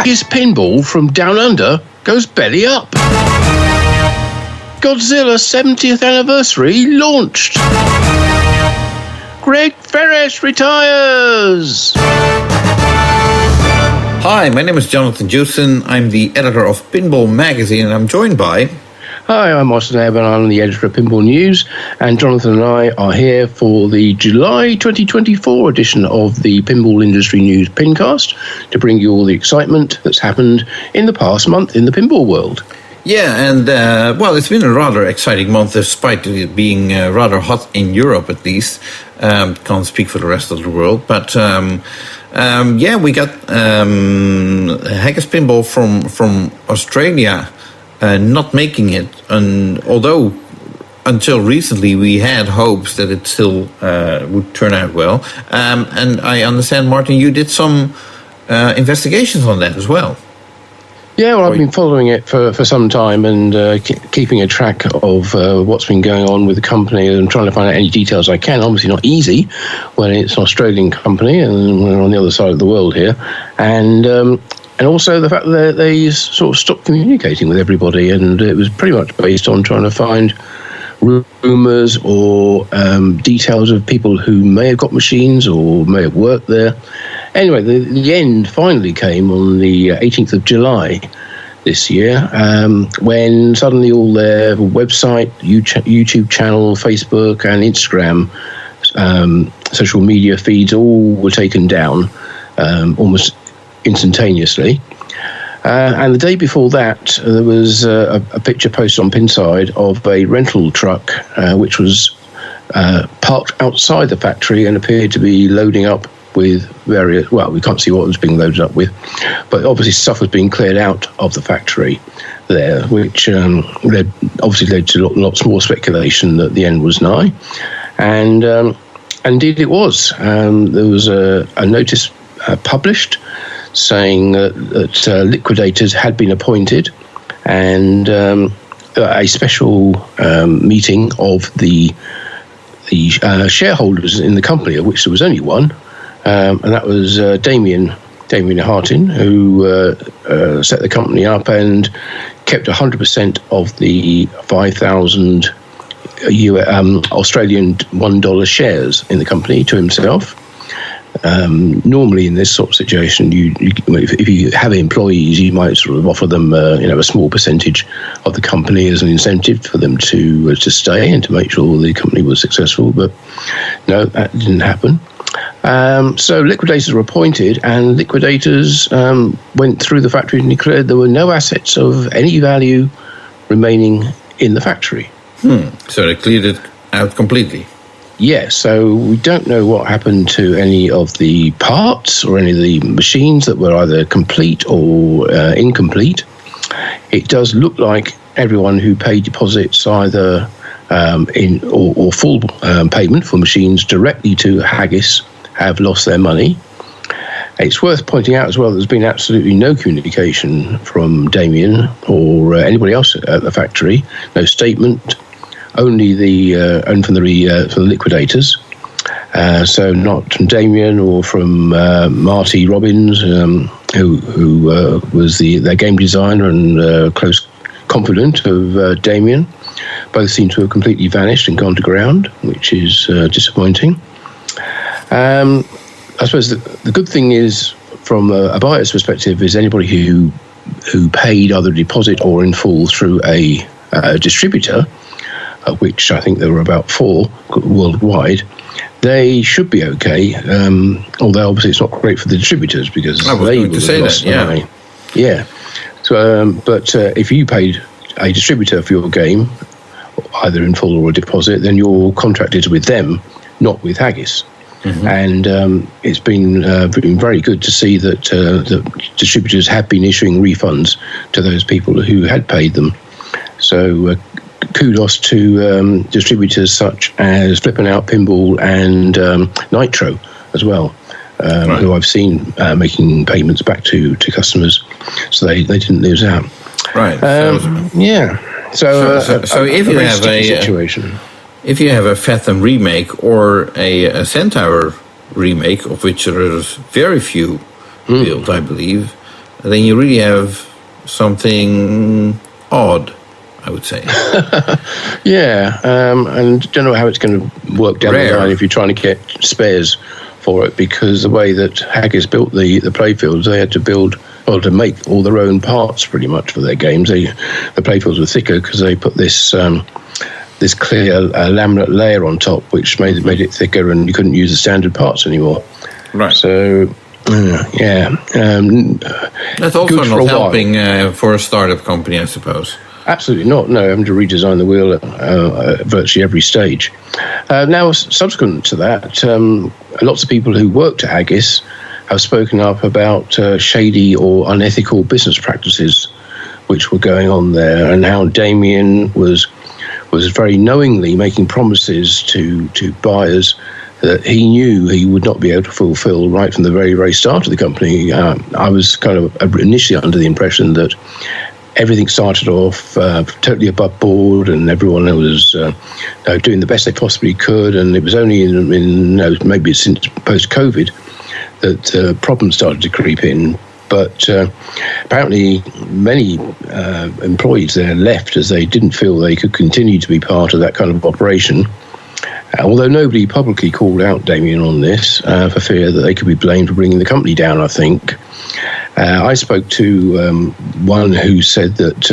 Haggis Pinball from Down Under goes belly up. Godzilla 70th anniversary launched. Freres retires. Hi, my name is Jonathan Joosten. I'm the editor of Pinball magazine, and I'm joined by... Hi, I'm Austin Eben. I'm the editor of Pinball News, and Jonathan and I are here for the July 2024 edition of the Pinball Industry News PINcast to bring you all the excitement that's happened in the past month in the pinball world. Yeah, and, it's been a rather exciting month, despite it being rather hot in Europe, at least. Can't speak for the rest of the world, but... we got Haggis Pinball from Australia not making it, and although until recently we had hopes that it still would turn out well. And I understand, Martin, you did some investigations on that as well. Yeah, well, I've been following it for some time and keeping a track of what's been going on with the company and trying to find out any details I can. Obviously not easy when it's an Australian company and we're on the other side of the world here. And also the fact that they sort of stopped communicating with everybody, and it was pretty much based on trying to find rumours or details of people who may have got machines or may have worked there. Anyway, the end finally came on the 18th of July this year, when suddenly all their website, YouTube channel, Facebook and Instagram social media feeds all were taken down almost instantaneously. And the day before that, there was a picture posted on Pinside of a rental truck which was parked outside the factory and appeared to be loading up with various, well, we can't see what it was being loaded up with, but obviously stuff was being cleared out of the factory there, which led to lots more speculation that the end was nigh. And indeed it was. There was a notice published saying that liquidators had been appointed, and a special meeting of the shareholders in the company, of which there was only one, and that was Damian Hartin, who set the company up and kept 100% of the 5,000 Australian $1 shares in the company to himself. Normally in this sort of situation, if you have employees, you might sort of offer them a small percentage of the company as an incentive for them to stay and to make sure the company was successful. But no, that didn't happen. So liquidators were appointed, and liquidators went through the factory and declared there were no assets of any value remaining in the factory. So they cleared it out completely. Yes, so we don't know what happened to any of the parts or any of the machines that were either complete or incomplete. It does look like everyone who paid deposits either in or full payment for machines directly to Haggis have lost their money. It's worth pointing out as well that there's been absolutely no communication from Damian or anybody else at the factory, no statement. Only from the liquidators, so not from Damian or from Marty Robbins, who was their game designer and close confidant of Damian. Both seem to have completely vanished and gone to ground, which is disappointing. I suppose the good thing is, from a buyer's perspective, is anybody who paid either a deposit or in full through a distributor, which I think there were about 4 worldwide, they should be okay. Although obviously it's not great for the distributors because they would have lost money. Yeah. So, but if you paid a distributor for your game, either in full or a deposit, then your contract is with them, not with Haggis. Mm-hmm. And it's been very good to see that the distributors have been issuing refunds to those people who had paid them. So kudos to distributors such as Flippin' Out Pinball and Nitro as well, right, who I've seen making payments back to customers, so they didn't lose out. Right. So if you have a situation. If you have a Fathom remake or a Centaur remake, of which there is very few built, I believe, then you really have something odd, I would say. Yeah, and don't know how it's going to work down the line if you're trying to get spares for it, because the way that Haggis built the playfields, they had to make all their own parts pretty much for their games. The playfields were thicker because they put this clear laminate layer on top, which made it thicker, and you couldn't use the standard parts anymore. Right. So, yeah. That's also not helping for a startup company, I suppose. Absolutely not. No, having to redesign the wheel at virtually every stage. Now, subsequent to that, lots of people who worked at Haggis have spoken up about shady or unethical business practices which were going on there, and how Damian was very knowingly making promises to buyers that he knew he would not be able to fulfill right from the very, very start of the company. I was kind of initially under the impression that everything started off totally above board, and everyone was doing the best they possibly could. And it was only in maybe since post-COVID that problems started to creep in. But apparently many employees there left as they didn't feel they could continue to be part of that kind of operation. Although nobody publicly called out Damian on this for fear that they could be blamed for bringing the company down, I think. I spoke to one who said that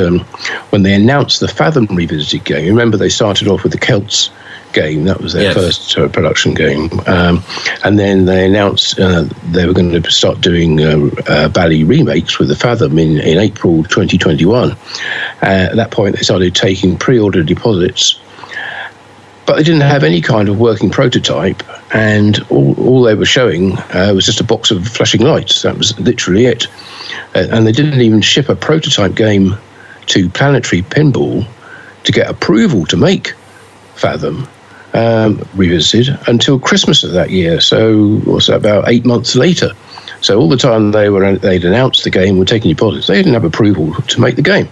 when they announced the Fathom Revisited game, remember they started off with the Celts game, that was their first production game, and then they announced they were going to start doing Bally remakes with the Fathom in April 2021. At that point they started taking pre-order deposits, but they didn't have any kind of working prototype, and all they were showing was just a box of flashing lights. That was literally it. And they didn't even ship a prototype game to Planetary Pinball to get approval to make Fathom Revisited until Christmas of that year. So what's that, about 8 months later? So all the time they'd announced the game, were taking deposits, they didn't have approval to make the game.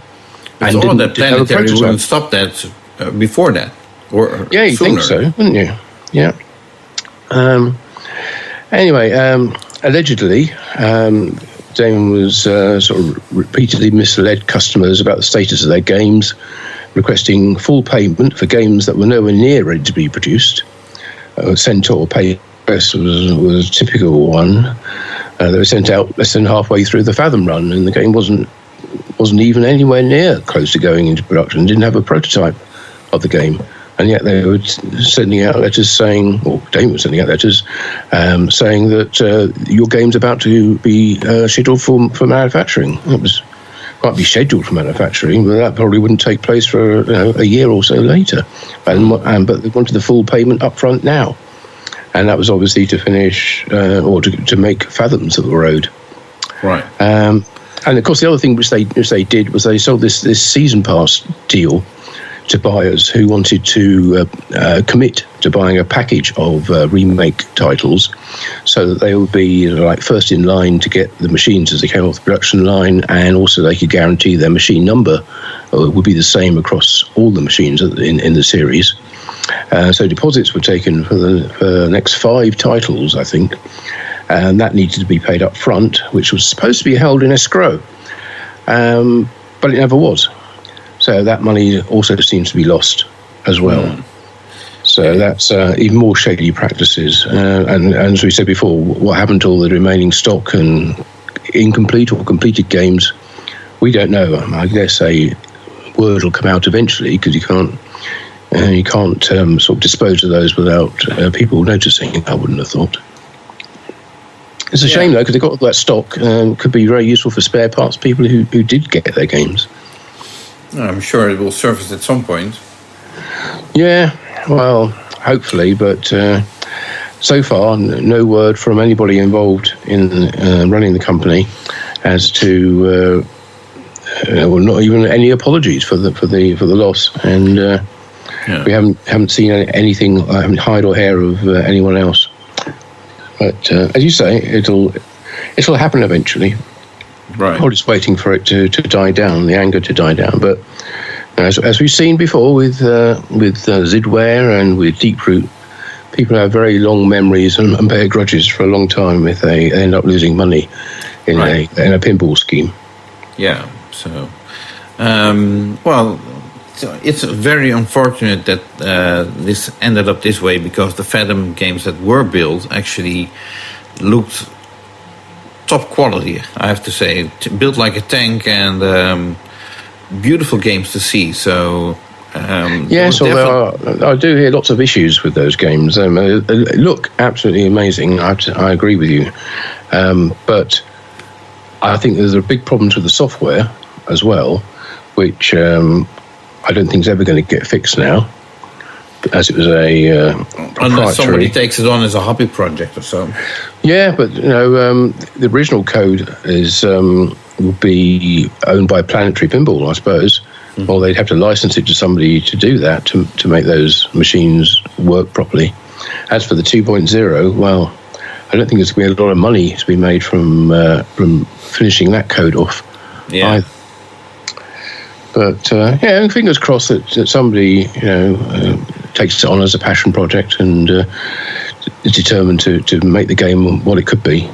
It's odd that Planetary wouldn't stop that before that. Or yeah, you think so, wouldn't you? Yeah. Anyway, allegedly, Damon was sort of repeatedly misled customers about the status of their games, requesting full payment for games that were nowhere near ready to be produced. Centaur pay was a typical one. They were sent out less than halfway through the Fathom run, and the game wasn't even anywhere near close to going into production. Didn't have a prototype of the game. And yet they were sending out letters saying, or Damon was sending out letters saying that your game's about to be scheduled for manufacturing. It might be scheduled for manufacturing, but that probably wouldn't take place for a year or so later. But they wanted the full payment up front now. And that was obviously to finish or to make Fathoms of the road. Right. And of course, the other thing which they did was they sold this season pass deal to buyers who wanted to commit to buying a package of remake titles, so that they would be like first in line to get the machines as they came off the production line, and also they could guarantee their machine number would be the same across all the machines in the series. So deposits were taken for the next 5 titles, I think, and that needed to be paid up front, which was supposed to be held in escrow, but it never was. So that money also seems to be lost as well. So that's even more shady practices. And as we said before, what happened to all the remaining stock and incomplete or completed games, we don't know. I guess a word will come out eventually, because you can't sort of dispose of those without people noticing, I wouldn't have thought. It's a shame, though, because they've got all that stock. Could be very useful for spare parts people who did get their games. I'm sure it will surface at some point. Yeah, well, hopefully, but so far, no word from anybody involved in running the company as to, well, not even any apologies for the loss, and we haven't seen anything, hide or hair of anyone else. But as you say, it'll happen eventually. Right. We're just waiting for it to die down, the anger to die down. But as we've seen before with Zidware and with Deeproot, people have very long memories and bear grudges for a long time if they end up losing money. in a pinball scheme. Yeah. So, well, it's very unfortunate that this ended up this way, because the Fathom games that were built actually looked top quality, I have to say. Built like a tank, and beautiful games to see. So yes, although I do hear lots of issues with those games. They look absolutely amazing. I agree with you, but I think there's a big problems with the software as well, which I don't think is ever going to get fixed now, as it was a unless somebody takes it on as a hobby project or so. Yeah, but the original code will be owned by Planetary Pinball, I suppose. Mm-hmm. Or they'd have to license it to somebody to do that, to make those machines work properly. As for the 2.0, well, I don't think there's going to be a lot of money to be made from finishing that code off. Yeah. But fingers crossed that somebody takes it on as a passion project and is determined to make the game what it could be.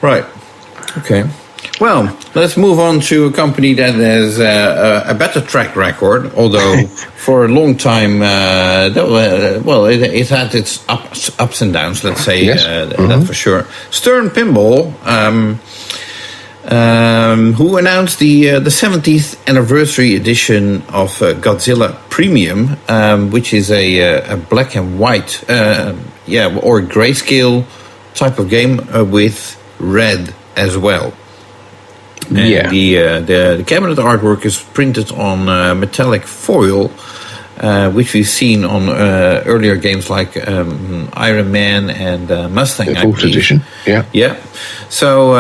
Right. Okay. Well, let's move on to a company that has a better track record, although for a long time, it had its ups and downs, let's say, yes. That for sure. Stern Pinball, who announced the 70th anniversary edition of Godzilla Premium, which is a black and white, or grayscale type of game with red as well. And the cabinet artwork is printed on metallic foil, which we've seen on earlier games like Iron Man and Mustang. The fourth edition, yeah. Yeah. So,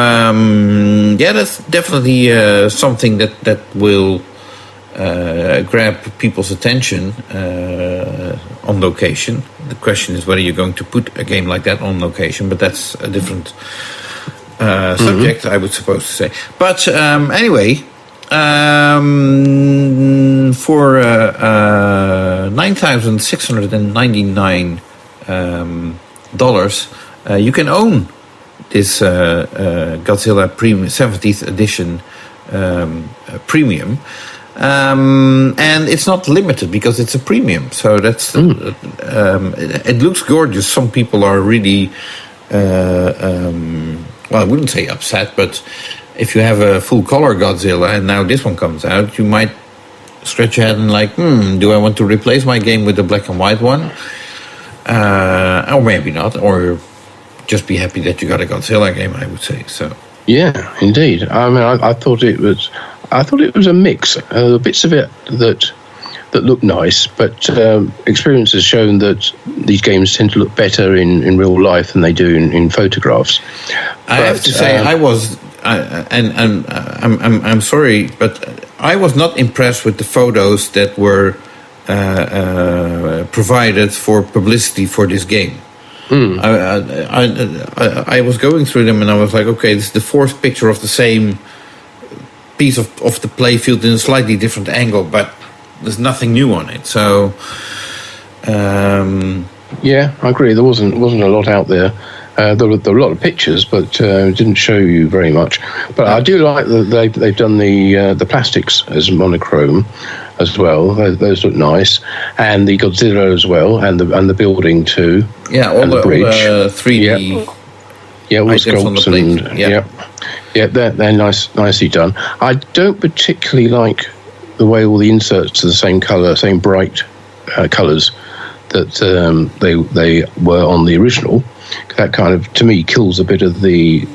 that's definitely something that will grab people's attention on location. The question is whether you're going to put a game like that on location, but that's a different subject, I would suppose to say. But anyway, for $9,699 you can own this Godzilla Premium 70th edition premium, and it's not limited because it's a premium. So that's it looks gorgeous. Some people are really. Well, I wouldn't say upset, but if you have a full-color Godzilla and now this one comes out, you might scratch your head and like, do I want to replace my game with the black and white one? Or maybe not, or just be happy that you got a Godzilla game, I would say. So. Yeah, indeed. I mean, I thought it was a mix. Bits of it that look nice, but experience has shown that these games tend to look better in real life than they do in photographs. I have to say, I'm sorry, but I was not impressed with the photos that were provided for publicity for this game. I was going through them and I was like, okay, this is the fourth picture of the same piece of the playfield in a slightly different angle, but there's nothing new on it. So, yeah, I agree. There wasn't a lot out there. There were a lot of pictures, but didn't show you very much. But I do like that they've done the plastics as monochrome as well. Those look nice, and the Godzilla as well, and the building too. Yeah, all the bridge, 3D. Yeah, all the sculpts they're nicely done. I don't particularly like the way all the inserts are the same colour, same bright colours that they were on the original. That kind of, to me, kills a bit of the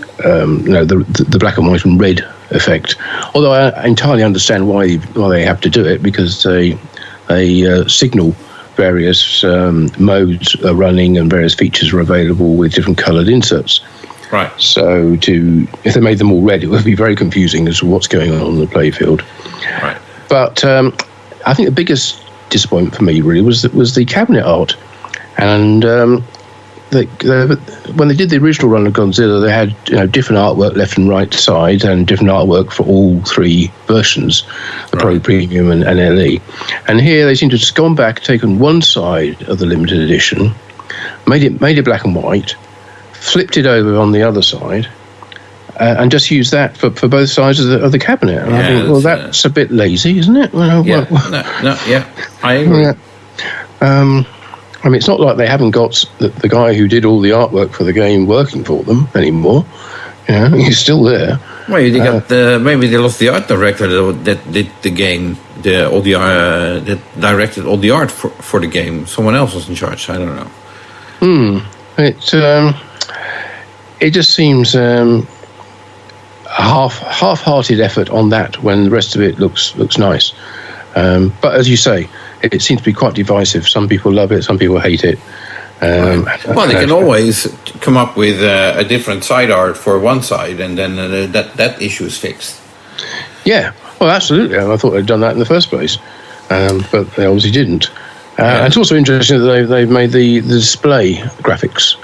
black and white and red effect. Although I entirely understand why they have to do it, because they signal various modes are running and various features are available with different coloured inserts. Right. So if they made them all red, it would be very confusing as to what's going on the playfield. Right. But I think the biggest disappointment for me really was the cabinet art, and when they did the original run of Godzilla, they had different artwork left and right side, and different artwork for all three versions, the Pro, Premium, and LE. And here they seem to have just gone back, taken one side of the limited edition, made it black and white, flipped it over on the other side, and just use that for both sides of the cabinet. And I think, well, that's a bit lazy, isn't it? I agree. Yeah. I mean, it's not like they haven't got the guy who did all the artwork for the game working for them anymore. You know, he's still there. Well, they got maybe they lost the art director that did the game, that directed all the art for the game. Someone else was in charge. I don't know. It just seems a half-hearted effort on that when the rest of it looks nice. But as you say, it seems to be quite divisive. Some people love it, some people hate it. Well, they can always come up with a different side art for one side, and then that issue is fixed. Yeah, well, absolutely. I thought they'd done that in the first place, but they obviously didn't. And it's also interesting that they've made the display graphics.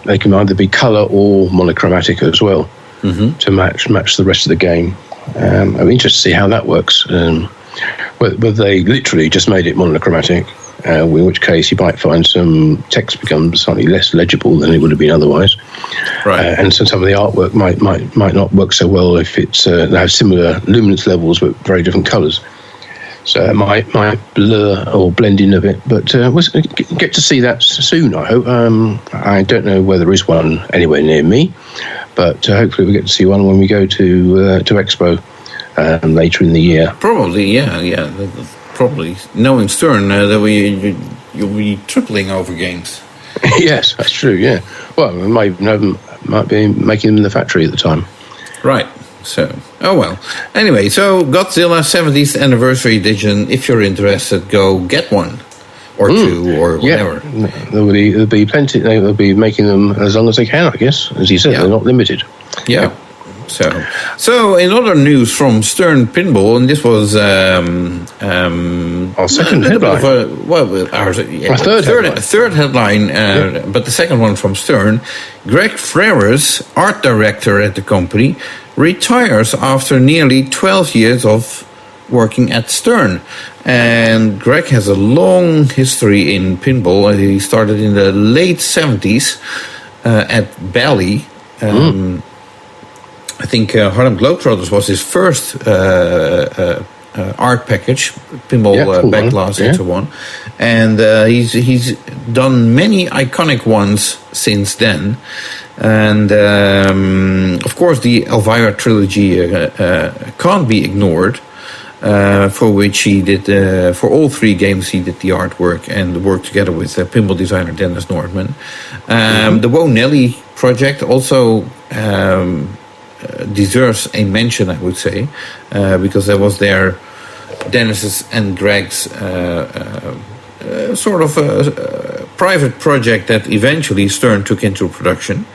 They can either be colour or monochromatic as well, to match the rest of the game. I'm interested to see how that works. Whether they literally just made it monochromatic, in which case you might find some text becomes slightly less legible than it would have been otherwise. Right. And so some of the artwork might not work so well if it's they have similar luminance levels but very different colours. So it might blur or blend in a bit, but we'll get to see that soon, I hope. I don't know whether there is one anywhere near me, but hopefully we'll get to see one when we go to Expo later in the year. Probably, yeah. Probably. Knowing Stern, you'll be tripling over games. Yes, that's true, yeah. Well, we might be making them in the factory at the time. Right. So, oh well. Anyway, so Godzilla 70th Anniversary Edition, if you're interested, go get one. Or two, or whatever. Yeah. There'll be plenty. They'll be making them as long as they can, I guess. As you said, they're not limited. Yeah. So in other news from Stern Pinball, and this was our second headline. Third headline, but the second one from Stern. Greg Freres, art director at the company, retires after nearly 12 years of working at Stern. And Greg has a long history in pinball. He started in the late 70s at Bally. I think Harlem Globetrotters was his first art package, pinball backlash and so on. And he's done many iconic ones since then. And of course, the Elvira trilogy can't be ignored. For which he did, for all three games, he did the artwork and worked together with pinball designer Dennis Nordman. The Wo Nelly project also deserves a mention, I would say, because that was their Dennis's and Greg's sort of a private project that eventually Stern took into production.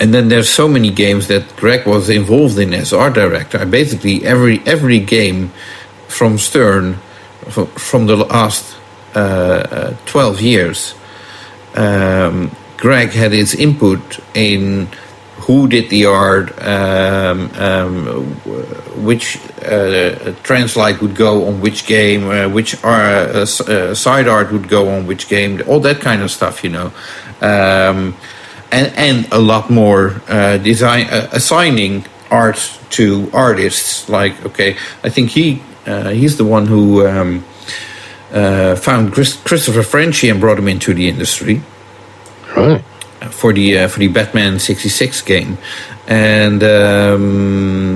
And then there's so many games that Greg was involved in as art director. Basically, every game from Stern from the last 12 years, Greg had his input in who did the art, which translite would go on which game, which side art would go on which game, all that kind of stuff, you know. And a lot more assigning art to artists. Like, okay, I think he's the one who found Christopher Frenchy and brought him into the industry. Right. For the Batman 66 game, and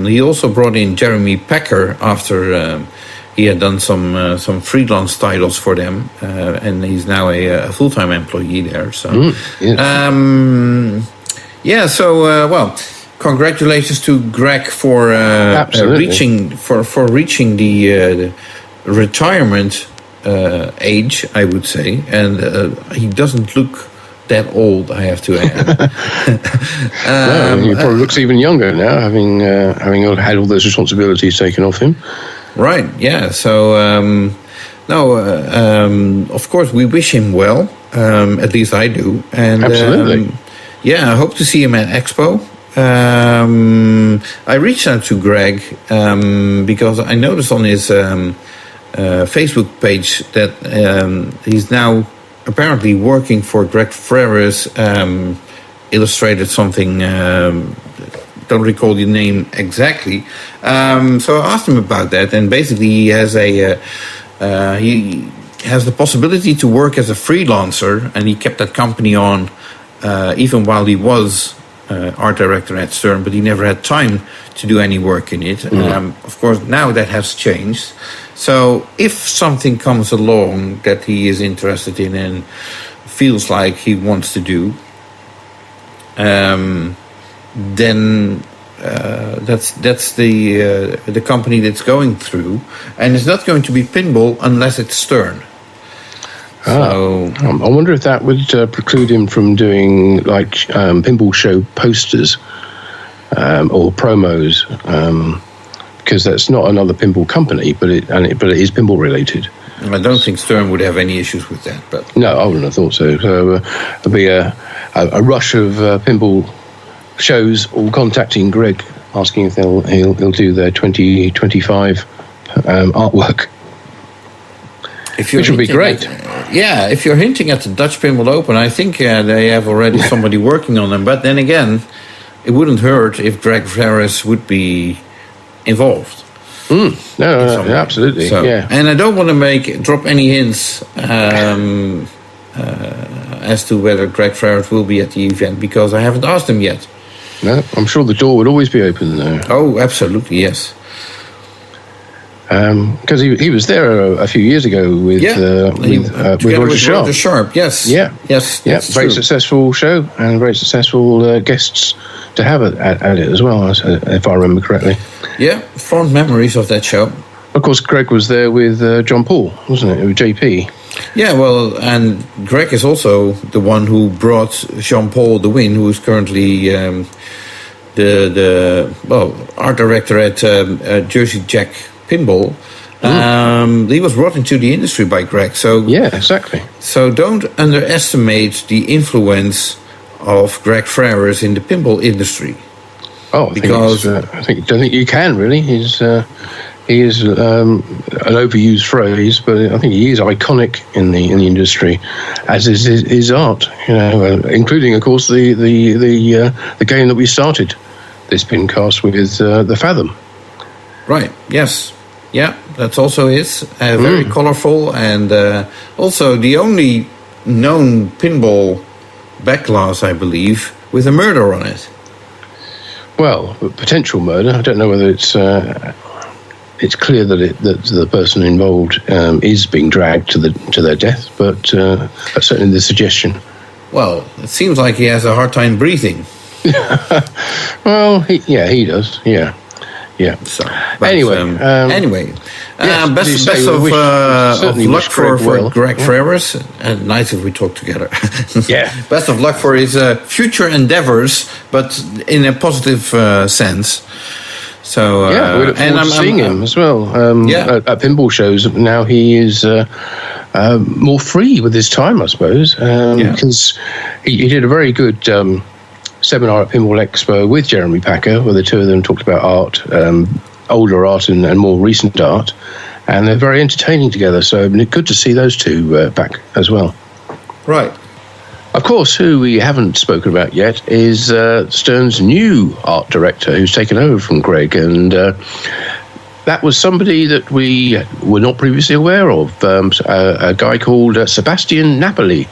he also brought in Jeremy Packer after he had done some freelance titles for them, and he's now a full-time employee there. So, well, congratulations to Greg for reaching the retirement age, I would say, and he doesn't look that old, I have to add. He probably looks even younger now, having had all those responsibilities taken off him. Right, yeah. So, of course, we wish him well. At least I do. And absolutely. I hope to see him at Expo. I reached out to Greg because I noticed on his Facebook page that he's now apparently working for Greg Freres' illustrated something. Don't recall the name exactly. So I asked him about that, and basically he has he has the possibility to work as a freelancer, and he kept that company on even while he was art director at Stern, but he never had time to do any work in it. Of course, now that has changed. So if something comes along that he is interested in and feels like he wants to do, then that's the company that's going through, and it's not going to be Pinball unless it's Stern. So, I wonder if that would preclude him from doing like pinball show posters or promos, because that's not another pinball company, but it is pinball related. I don't think Stern would have any issues with that. But no, I wouldn't have thought so. So there'll be a rush of pinball shows all contacting Greg, asking if he'll do their 2025 artwork. Which would be great. If you're hinting at the Dutch Pinball Open, I think they have already somebody working on them. But then again, it wouldn't hurt if Greg Freres would be involved. No, absolutely. So, yeah. And I don't want to drop any hints as to whether Greg Freres will be at the event, because I haven't asked him yet. No, I'm sure the door would always be open, though. Oh, absolutely, yes. Because he was there a few years ago with Roger Sharp. Roger Sharp, yes. Yeah. Yes, yeah. Very successful show and very successful guests to have at it as well, if I remember correctly. Yeah, fond memories of that show. Of course, Greg was there with John Paul, wasn't it? With JP. Yeah, well, and Greg is also the one who brought Jean-Paul de Win, who is currently the art director at Jersey Jack Pinball. He was brought into the industry by Greg. So yeah, exactly. So don't underestimate the influence of Greg Freres in the pinball industry. Oh, I don't think you can really. He is an overused phrase, but I think he is iconic in the industry, as is his art. Including, of course, the game that we started this PINcast with, the Fathom. Right. Yes. Yeah. That's also his. Very colorful, and also the only known pinball backglass, I believe, with a murder on it. Well, potential murder. I don't know whether it's clear that the person involved is being dragged to their death, but that's certainly the suggestion. Well, it seems like he has a hard time breathing. Well, he does. Yeah. So, anyway, best of luck for Greg Freres. Nice if we talk together. Yeah. Best of luck for his future endeavors, but in a positive sense. So we look forward to seeing him as well. At pinball shows now, he is more free with his time, I suppose, because he did a very good seminar at Pinball Expo with Jeremy Packer, where the two of them talked about art, older art and more recent art, and they're very entertaining together. So good to see those two back as well. Right. Of course, who we haven't spoken about yet is Stern's new art director, who's taken over from Greg, and that was somebody that we were not previously aware of, a guy called Sebastian Napoli,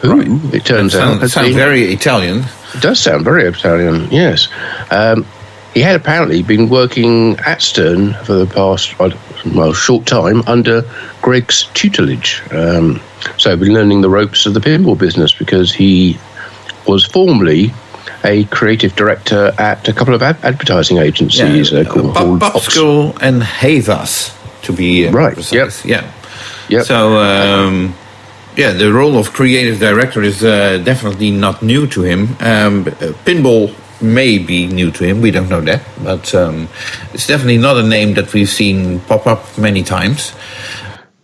who it turns out sounds very Italian. It does sound very Italian, yes. He had apparently been working at Stern for the past, short time under Greg's tutelage. So been learning the ropes of the pinball business, because he was formerly a creative director at a couple of advertising agencies called Bob School and Havas, to be precise. Yep. So, the role of creative director is definitely not new to him. Pinball may be new to him, we don't know that, but it's definitely not a name that we've seen pop up many times.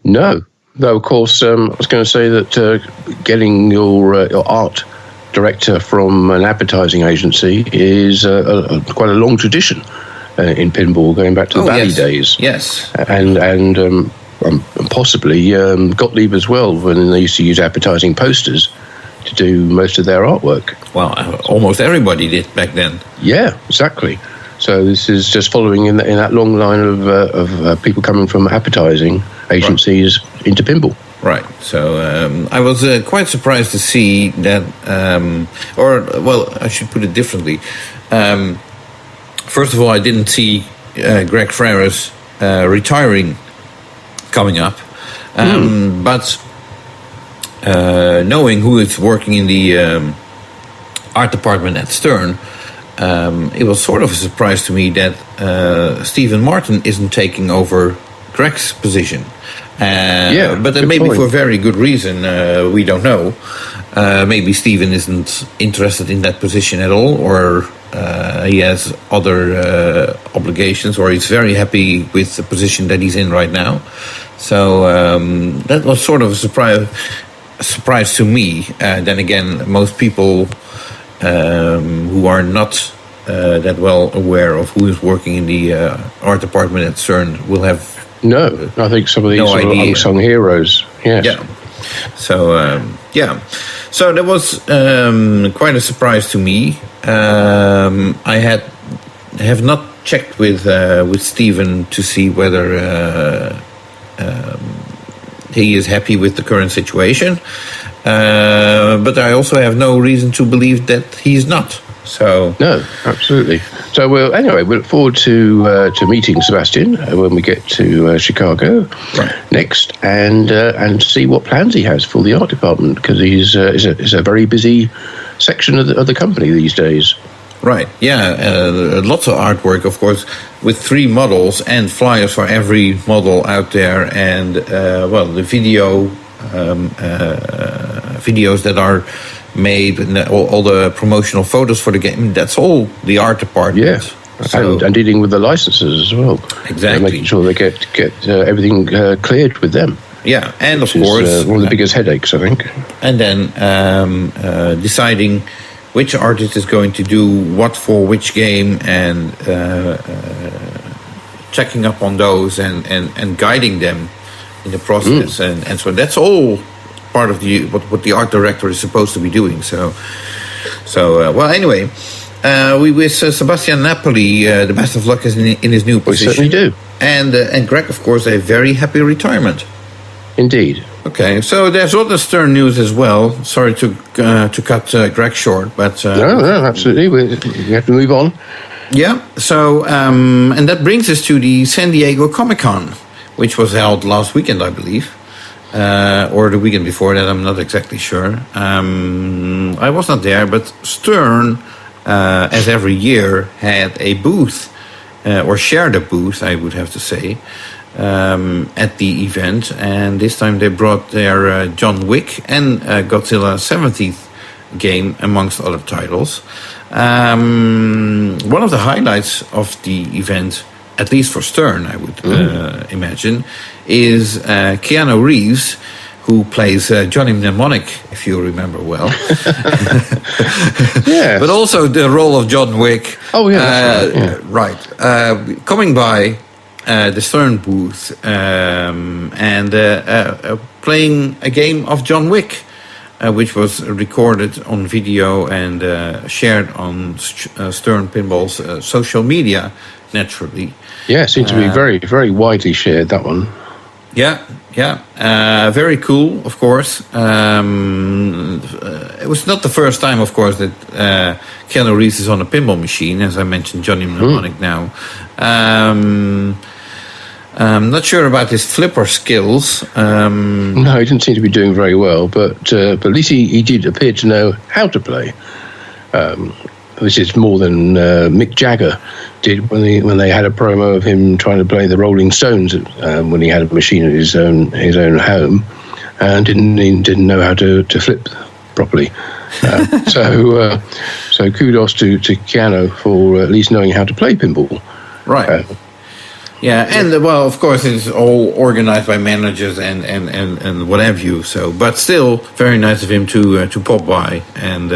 No, though of course I was going to say that getting your art director from an advertising agency is quite a long tradition in pinball, going back to the Valley days. Yes, and possibly Gottlieb as well, when they used to use advertising posters to do most of their artwork. Well, almost everybody did back then. Yeah, exactly. So this is just following in that long line of people coming from advertising agencies into pinball. Right. So I was quite surprised to see that, I should put it differently. First of all, I didn't see Greg Freres retiring coming up. But knowing who is working in the art department at Stern, it was sort of a surprise to me that Stephen Martin isn't taking over Greg's position. But that may be for a very good reason. We don't know. Maybe Stephen isn't interested in that position at all, or he has other obligations, or he's very happy with the position that he's in right now. So that was sort of a surprise to me. Then again, most people who are not that well aware of who is working in the art department at CERN will have I think some of these sort of unsung heroes. Yes. Yeah. So so that was quite a surprise to me. I have not checked with Stephen to see whether he is happy with the current situation, but I also have no reason to believe that he's not. So no, absolutely. So we look forward to meeting Sebastian when we get to Chicago next, and see what plans he has for the art department, because he's a very busy section of the company these days. Right, yeah, lots of artwork, of course, with 3 models and flyers for every model out there, and the videos that are made, and all the promotional photos for the game. That's all the art department. Yeah, so, and dealing with the licenses as well. Exactly, making sure they get everything cleared with them. Yeah, and of course, one of the biggest headaches, I think. And then deciding which artist is going to do what for which game, and checking up on those and guiding them in the process. And so that's all part of what the art director is supposed to be doing. So anyway, we wish Sebastian Napoli the best of luck in his new position. We certainly do. And Greg, of course, a very happy retirement. Indeed. Okay, so there's other Stern news as well. Sorry to cut Greg short, but no, absolutely, we have to move on. Yeah. So and that brings us to the San Diego ComiCon, which was held last weekend, I believe, or the weekend before that. I'm not exactly sure. I was not there, but Stern, as every year, had a booth or shared a booth, I would have to say, at the event, and this time they brought their John Wick and Godzilla 70th game, amongst other titles. One of the highlights of the event, at least for Stern, I would imagine, is Keanu Reeves, who plays Johnny Mnemonic, if you remember well. Yeah. But also the role of John Wick. Oh, yeah. Right. Coming by the Stern booth and playing a game of John Wick, which was recorded on video and shared on Stern Pinball's social media, naturally. Yeah, it seemed to be very, very widely shared, that one. Yeah. Very cool, of course. It was not the first time, of course, that Keanu Reeves is on a pinball machine, as I mentioned, Johnny Mnemonic now. I'm not sure about his flipper skills. No, he didn't seem to be doing very well, but at least he did appear to know how to play. Which is more than Mick Jagger did when they had a promo of him trying to play the Rolling Stones when he had a machine at his own home, and didn't know how to flip properly. So kudos to Keanu for at least knowing how to play pinball. Right. Yeah, and well, of course, it's all organized by managers and what have you. So, but still, very nice of him to pop by and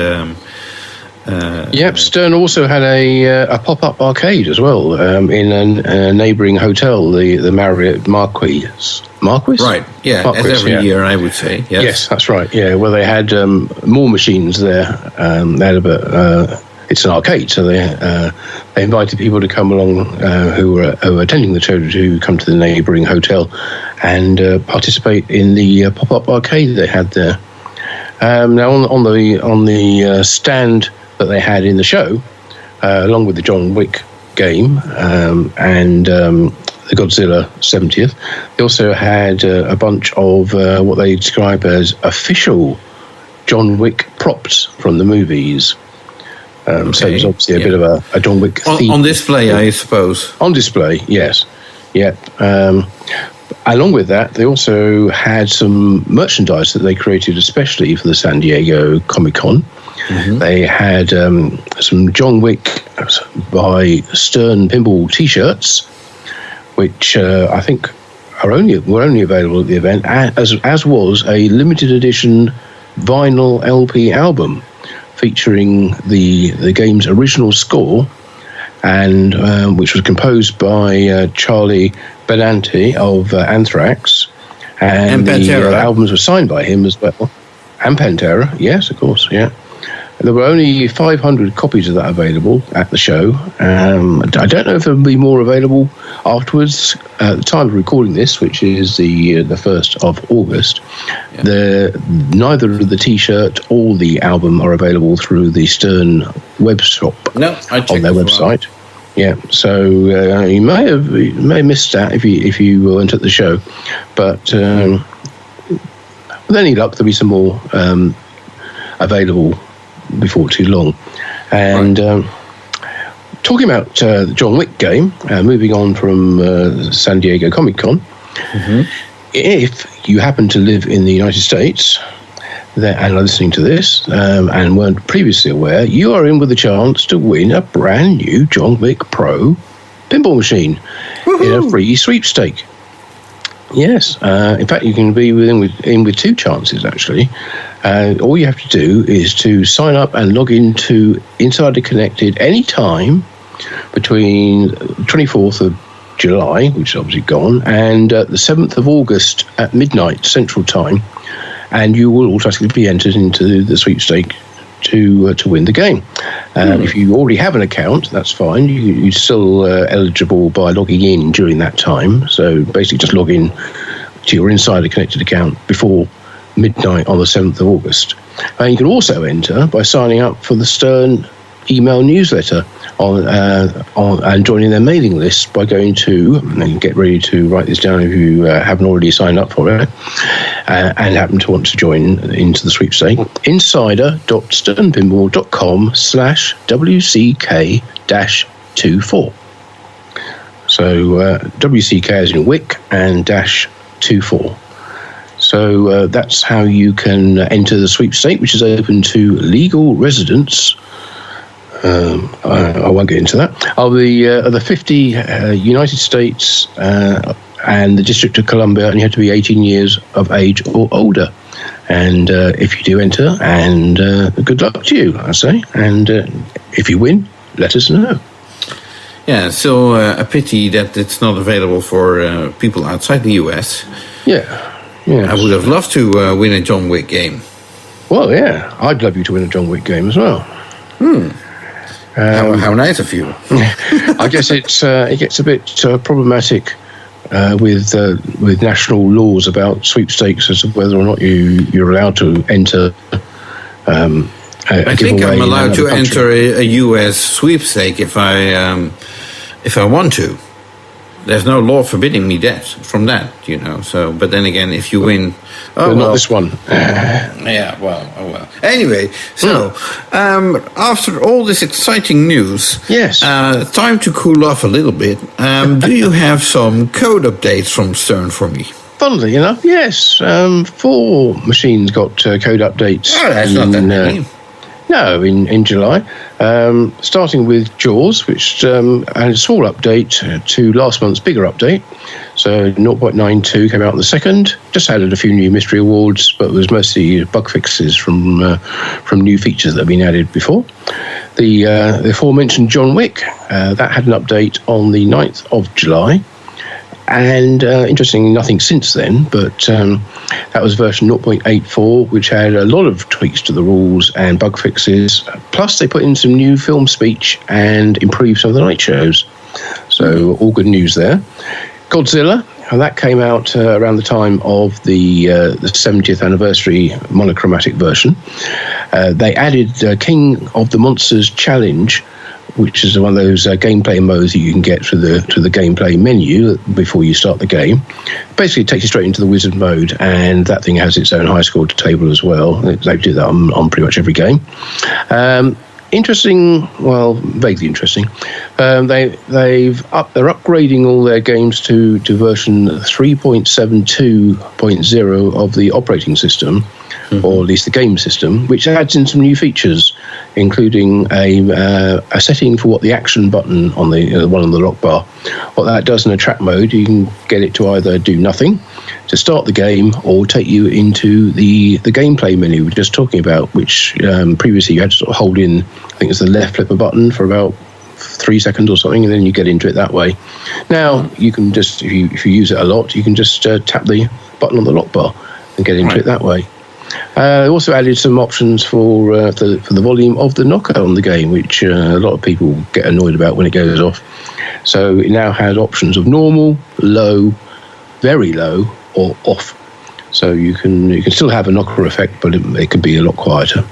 Yep, Stern also had a pop-up arcade as well in a neighbouring hotel, the Marriott Marquis. Right, yeah, Marquis, as every year, I would say. Yes, that's right, yeah, where they had more machines there. They had it's an arcade, so they invited people to come along who were attending the show to come to the neighbouring hotel and participate in the pop-up arcade they had there. Now on the stand that they had in the show, along with the John Wick game and the Godzilla 70th, they also had a bunch of what they describe as official John Wick props from the movies. So it was obviously a bit of a John Wick theme. On display, I suppose. On display, yes. Yeah. Along with that, they also had some merchandise that they created especially for the San Diego ComiCon. Mm-hmm. They had some John Wick by Stern Pinball T-shirts, which I think were only available at the event, as was a limited edition vinyl LP album featuring the game's original score, and which was composed by Charlie Benanti of Anthrax, and the albums were signed by him as well, and Pantera, yes, of course, yeah. There were only 500 copies of that available at the show. I don't know if there will be more available afterwards. At the time of recording this, which is the 1st of August, neither of the T-shirt or the album are available through the Stern web shop on their website. Well. Yeah, so you may have missed that if you weren't at the show, but with any luck, there'll be some more available before too long. And talking about the John Wick game, moving on from San Diego ComiCon, if you happen to live in the United States and are listening to this and weren't previously aware, you are in with a chance to win a brand new John Wick Pro pinball machine in a free sweepstake. Yes, in fact, you can be in with two chances, actually. All you have to do is to sign up and log into Insider Connected any time between 24th of July, which is obviously gone, and the 7th of August at midnight Central Time, and you will automatically be entered into the sweepstake to win the game. If you already have an account, that's fine. You're still eligible by logging in during that time. So basically just log in to your Insider Connected account before midnight on the 7th of August. And you can also enter by signing up for the Stern email newsletter and joining their mailing list by going to, and get ready to write this down if you haven't already signed up for it, and happen to want to join into the sweepstake, insider.sternpinball.com/WCK-24. So WCK as in Wick and -24. So that's how you can enter the sweepstake, which is open to legal residents. I won't get into that. Of the 50 United States and the District of Columbia, and you have to be 18 years of age or older. And if you do enter, and good luck to you, I say. And if you win, let us know. Yeah, so a pity that it's not available for people outside the US. Yeah. I would have loved to win a John Wick game. Well, yeah, I'd love you to win a John Wick game as well. How nice of you. I guess it gets a bit problematic with national laws about sweepstakes as to whether or not you're allowed to enter. I think I'm allowed to enter a U.S. sweepstake if I want to. There's no law forbidding me from that, you know. So, but then again, if you win, not this one. Yeah, well. Anyway, so after all this exciting news, yes, time to cool off a little bit. Do you have some code updates from Stern for me? Funnily enough, yes. 4 machines got code updates. Oh, that's not that many. No, in July. Starting with Jaws, which had a small update to last month's bigger update. So 0.92 came out on the 2nd. Just added a few new mystery awards, but it was mostly bug fixes from new features that have been added before. the aforementioned John Wick, that had an update on the 9th of July. And interestingly, nothing since then, but that was version 0.84, which had a lot of tweaks to the rules and bug fixes. Plus, they put in some new film speech and improved some of the night shows. So, all good news there. Godzilla, that came out around the time of the 70th anniversary monochromatic version. They added King of the Monsters Challenge, which is one of those gameplay modes that you can get through the gameplay menu before you start the game. Basically, it takes you straight into the wizard mode, and that thing has its own high score table as well. They do that on pretty much every game. Interesting, well, vaguely interesting. They're upgrading all their games to version 3.72.0 of the operating system, or at least the game system, which adds in some new features, including a setting for what the action button on the one on the lock bar, what that does in a trap mode. You can get it to either do nothing to start the game or take you into the gameplay menu we were just talking about, which previously you had to sort of hold in, I think it's the left flipper button for about 3 seconds or something, and then you get into it that way. Now you can just, if you use it a lot, you can just tap the button on the lock bar and get into it that way. They also added some options for the volume of the knocker on the game, which a lot of people get annoyed about when it goes off. So it now has options of normal, low, very low, or off. So you can still have a knocker effect, but it can be a lot quieter.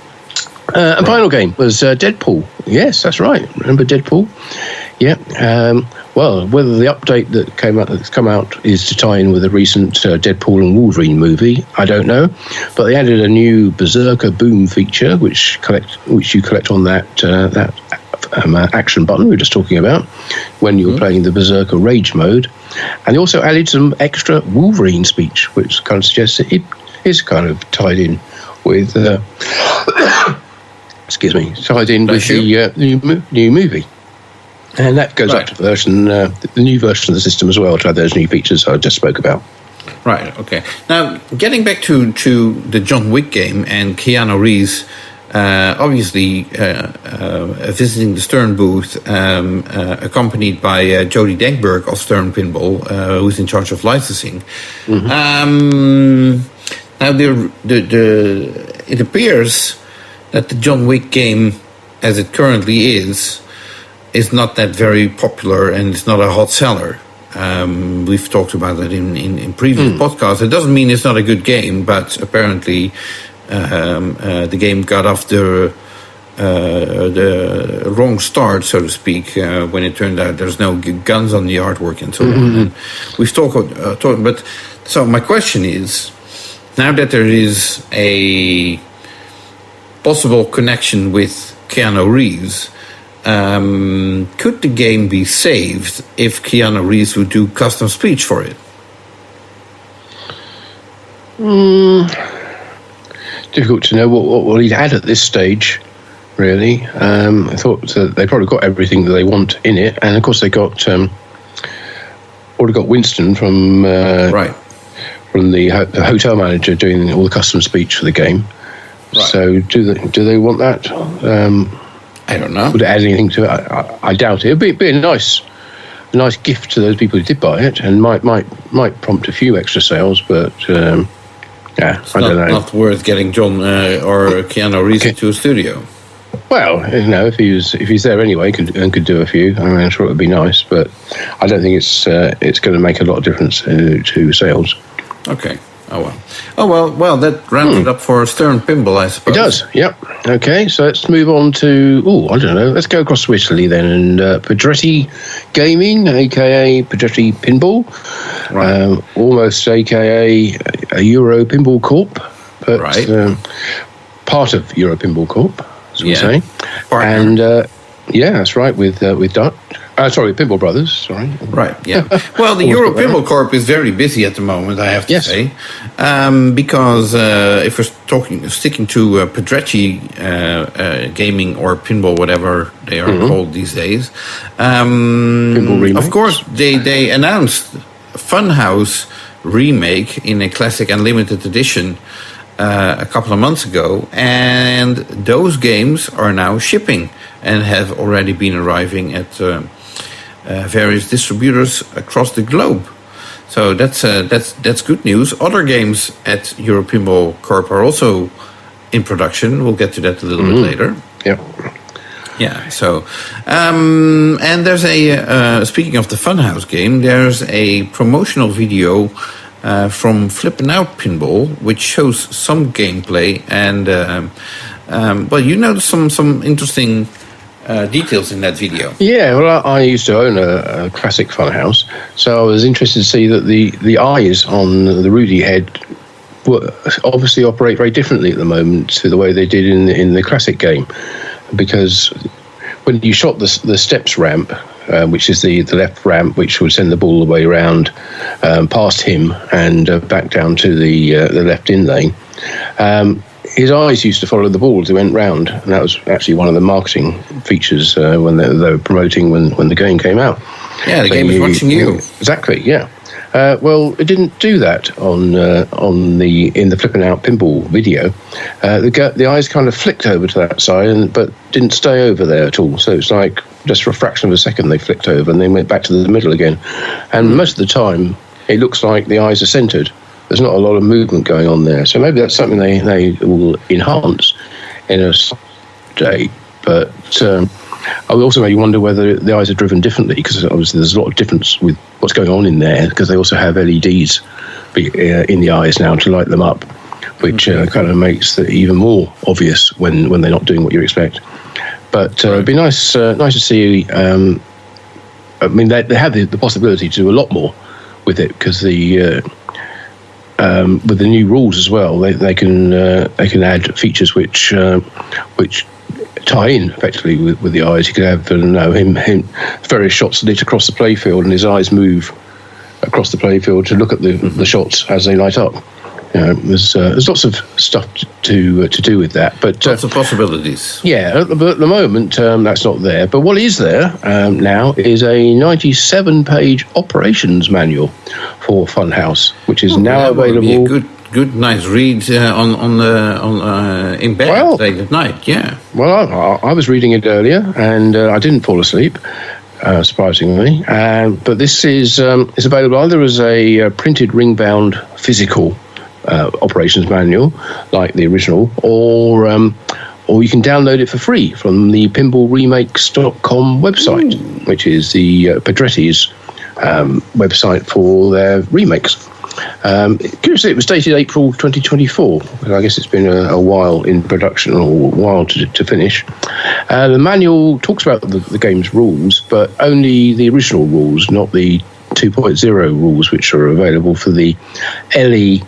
And final game was Deadpool. Yes, that's right. Remember Deadpool? Yeah. Well, whether the update that's come out is to tie in with a recent Deadpool and Wolverine movie, I don't know. But they added a new Berserker Boom feature, which you collect on that action button we were just talking about when you were playing the Berserker Rage mode. And they also added some extra Wolverine speech, which kind of suggests that it is kind of tied in with excuse me, tied in with the new movie. And that goes up to the new version of the system as well, to have those new features I just spoke about. Right, okay. Now, getting back to the John Wick game and Keanu Reeves, obviously visiting the Stern booth, accompanied by Jody Denkberg of Stern Pinball, who's in charge of licensing. Now, it appears that the John Wick game, as it currently is not that very popular, and it's not a hot seller. We've talked about that in previous podcasts. It doesn't mean it's not a good game, but apparently the game got off the wrong start, so to speak, when it turned out there's no guns on the artwork and so on. And we've talked, but so my question is, now that there is a possible connection with Keanu Reeves, could the game be saved if Keanu Reeves would do custom speech for it? Difficult to know what he'd add at this stage, really. I thought they probably got everything that they want in it, and of course they already got Winston from the hotel manager doing all the custom speech for the game. Right. So do they want that? I don't know. Would it add anything to it? I doubt it. It'd be a nice gift to those people who did buy it, and might prompt a few extra sales. But I don't know. Not worth getting John or Keanu Reeves into a studio. Well, if he's there anyway, could do a few. I mean, I'm sure it would be nice, but I don't think it's going to make a lot of difference to sales. Okay. Oh well. That rounds it up for Stern Pinball, I suppose. It does. Yep. Okay, so let's move on to I don't know. Let's go across to Italy then, and Pedretti Gaming, aka Pedretti Pinball, almost aka a Euro Pinball Corp, but part of Euro Pinball Corp, as we say. Partner. And that's right, with Dutch. Pinball Brothers, sorry. Right, yeah. Well, the Euro Pinball Corp is very busy at the moment, I have to say. Because if we're sticking to Pedretti Gaming or Pinball, whatever they are called these days, Pinball Remake. Of course, they announced Funhouse Remake in a Classic and Limited Edition, a couple of months ago, and those games are now shipping and have already been arriving at various distributors across the globe. So that's good news. Other games at Europe Pinball Corp are also in production. We'll get to that a little bit later. Yep. Yeah. So, and there's speaking of the Funhouse game, there's a promotional video from Flippin' Out Pinball, which shows some gameplay, and you noticed some interesting details in that video. Yeah, well, I used to own a classic Funhouse, so I was interested to see that the eyes on the Rudy head obviously operate very differently at the moment to the way they did in the classic game, because when you shot the steps ramp, which is the left ramp, which would send the ball all the way around past him and back down to the left in lane, his eyes used to follow the ball as it went round, and that was actually one of the marketing features when they were promoting when the game came out. Yeah, the game was watching you. Exactly, yeah. Well, it didn't do that in the Flippin' Out Pinball video. The eyes kind of flicked over to that side, but didn't stay over there at all. So it's like just for a fraction of a second they flicked over and then went back to the middle again. And most of the time, it looks like the eyes are centered. There's not a lot of movement going on there. So maybe that's something they will enhance in a day. But I would also make you wonder whether the eyes are driven differently, because obviously there's a lot of difference with what's going on in there, because they also have LEDs in the eyes now to light them up, which kind of makes it even more obvious when they're not doing what you expect. But it'd be nice to see. I mean, they have the possibility to do a lot more with it, because with the new rules as well, they can add features which tie in effectively with the eyes. You could have him various shots lit across the playfield, and his eyes move across the playfield to look at the shots as they light up. There's lots of stuff to do with that, but lots of possibilities. Yeah, but at the moment that's not there. But what is there now is a 97-page operations manual for Funhouse, which is now available. Be a good, nice read in bed late at night. Yeah. Well, I was reading it earlier, and I didn't fall asleep, surprisingly. But this is available either as a printed ring-bound physical operations manual, like the original, or you can download it for free from the pinballremakes.com website, which is the Pedretti's website for their remakes. Curiously, it was dated April 2024. I guess it's been a while in production, or a while to finish. The manual talks about the game's rules, but only the original rules, not the 2.0 rules, which are available for the LE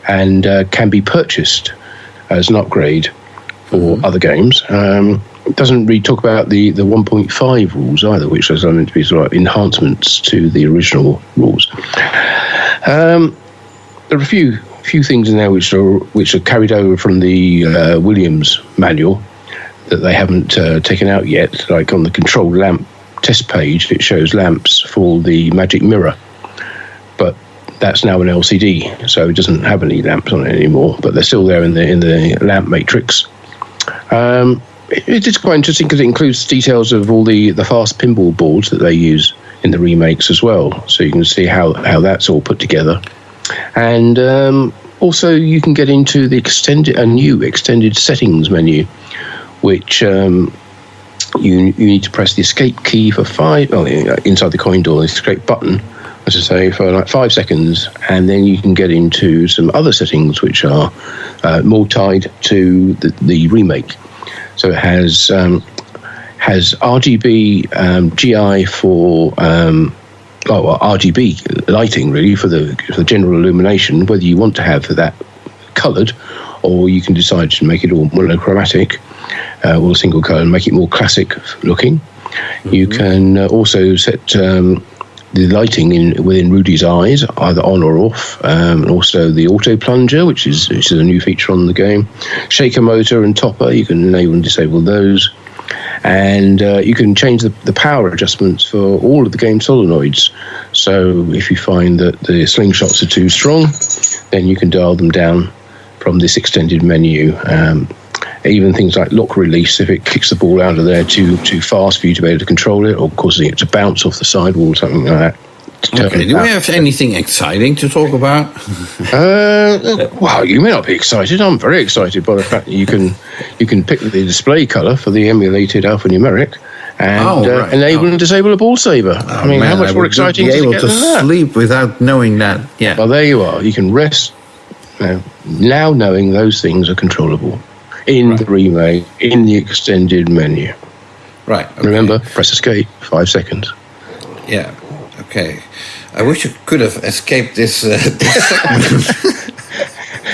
and can be purchased as an upgrade for other games. It doesn't really talk about the 1.5 rules either, which is meant to be sort of enhancements to the original rules. There are a few things in there which are carried over from the Williams manual that they haven't taken out yet. Like on the control lamp test page, it shows lamps for the Magic Mirror, but that's now an LCD, so it doesn't have any lamps on it anymore. But they're still there in the lamp matrix. It is quite interesting because it includes details of all the fast pinball boards that they use in the remakes as well, so you can see how that's all put together. And also you can get into the new extended settings menu, which you need to press the escape key for inside the coin door, the escape button, as I say, for like 5 seconds, and then you can get into some other settings which are more tied to the remake. So it has RGB GI for RGB lighting, really, for the general illumination, whether you want to have that coloured, or you can decide to make it all monochromatic or single colour and make it more classic looking. Mm-hmm. You can also set the lighting within Rudy's eyes, either on or off, and also the auto plunger, which is a new feature on the game. Shaker motor and topper, you can enable and disable those. And you can change the power adjustments for all of the game solenoids. So if you find that the slingshots are too strong, then you can dial them down from this extended menu. Even things like lock release, if it kicks the ball out of there too fast for you to be able to control it, or causing it to bounce off the sidewall or something like that. Okay, do we have anything exciting to talk about? Well, you may not be excited. I'm very excited by the fact that you can pick the display colour for the emulated alphanumeric and enable and disable a ball saver. Oh, I mean, how much more exciting is it able get to than that? sleep without knowing that. Yeah. Well, there you are. You can rest now knowing those things are controllable in the remake, in the extended menu. Right. Okay. Remember, press escape, 5 seconds. Yeah. Okay. I wish you could have escaped this segment.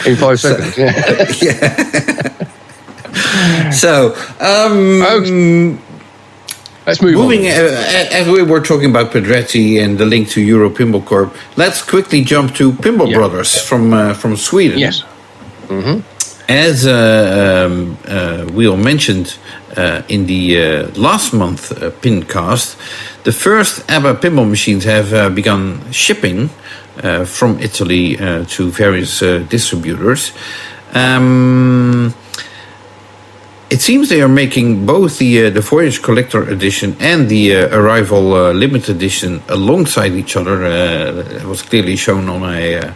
In 5 seconds, yeah. So, let's move moving, on. As we were talking about Pedretti and the link to Euro Pinball Corp, let's quickly jump to Pinball Brothers from Sweden. Yes. Mm-hmm. As we all mentioned in the last month PINcast, the first ABBA pinball machines have begun shipping from Italy to various distributors. It seems they are making both the Voyage Collector Edition and the Arrival Limited Edition alongside each other. It was clearly shown on a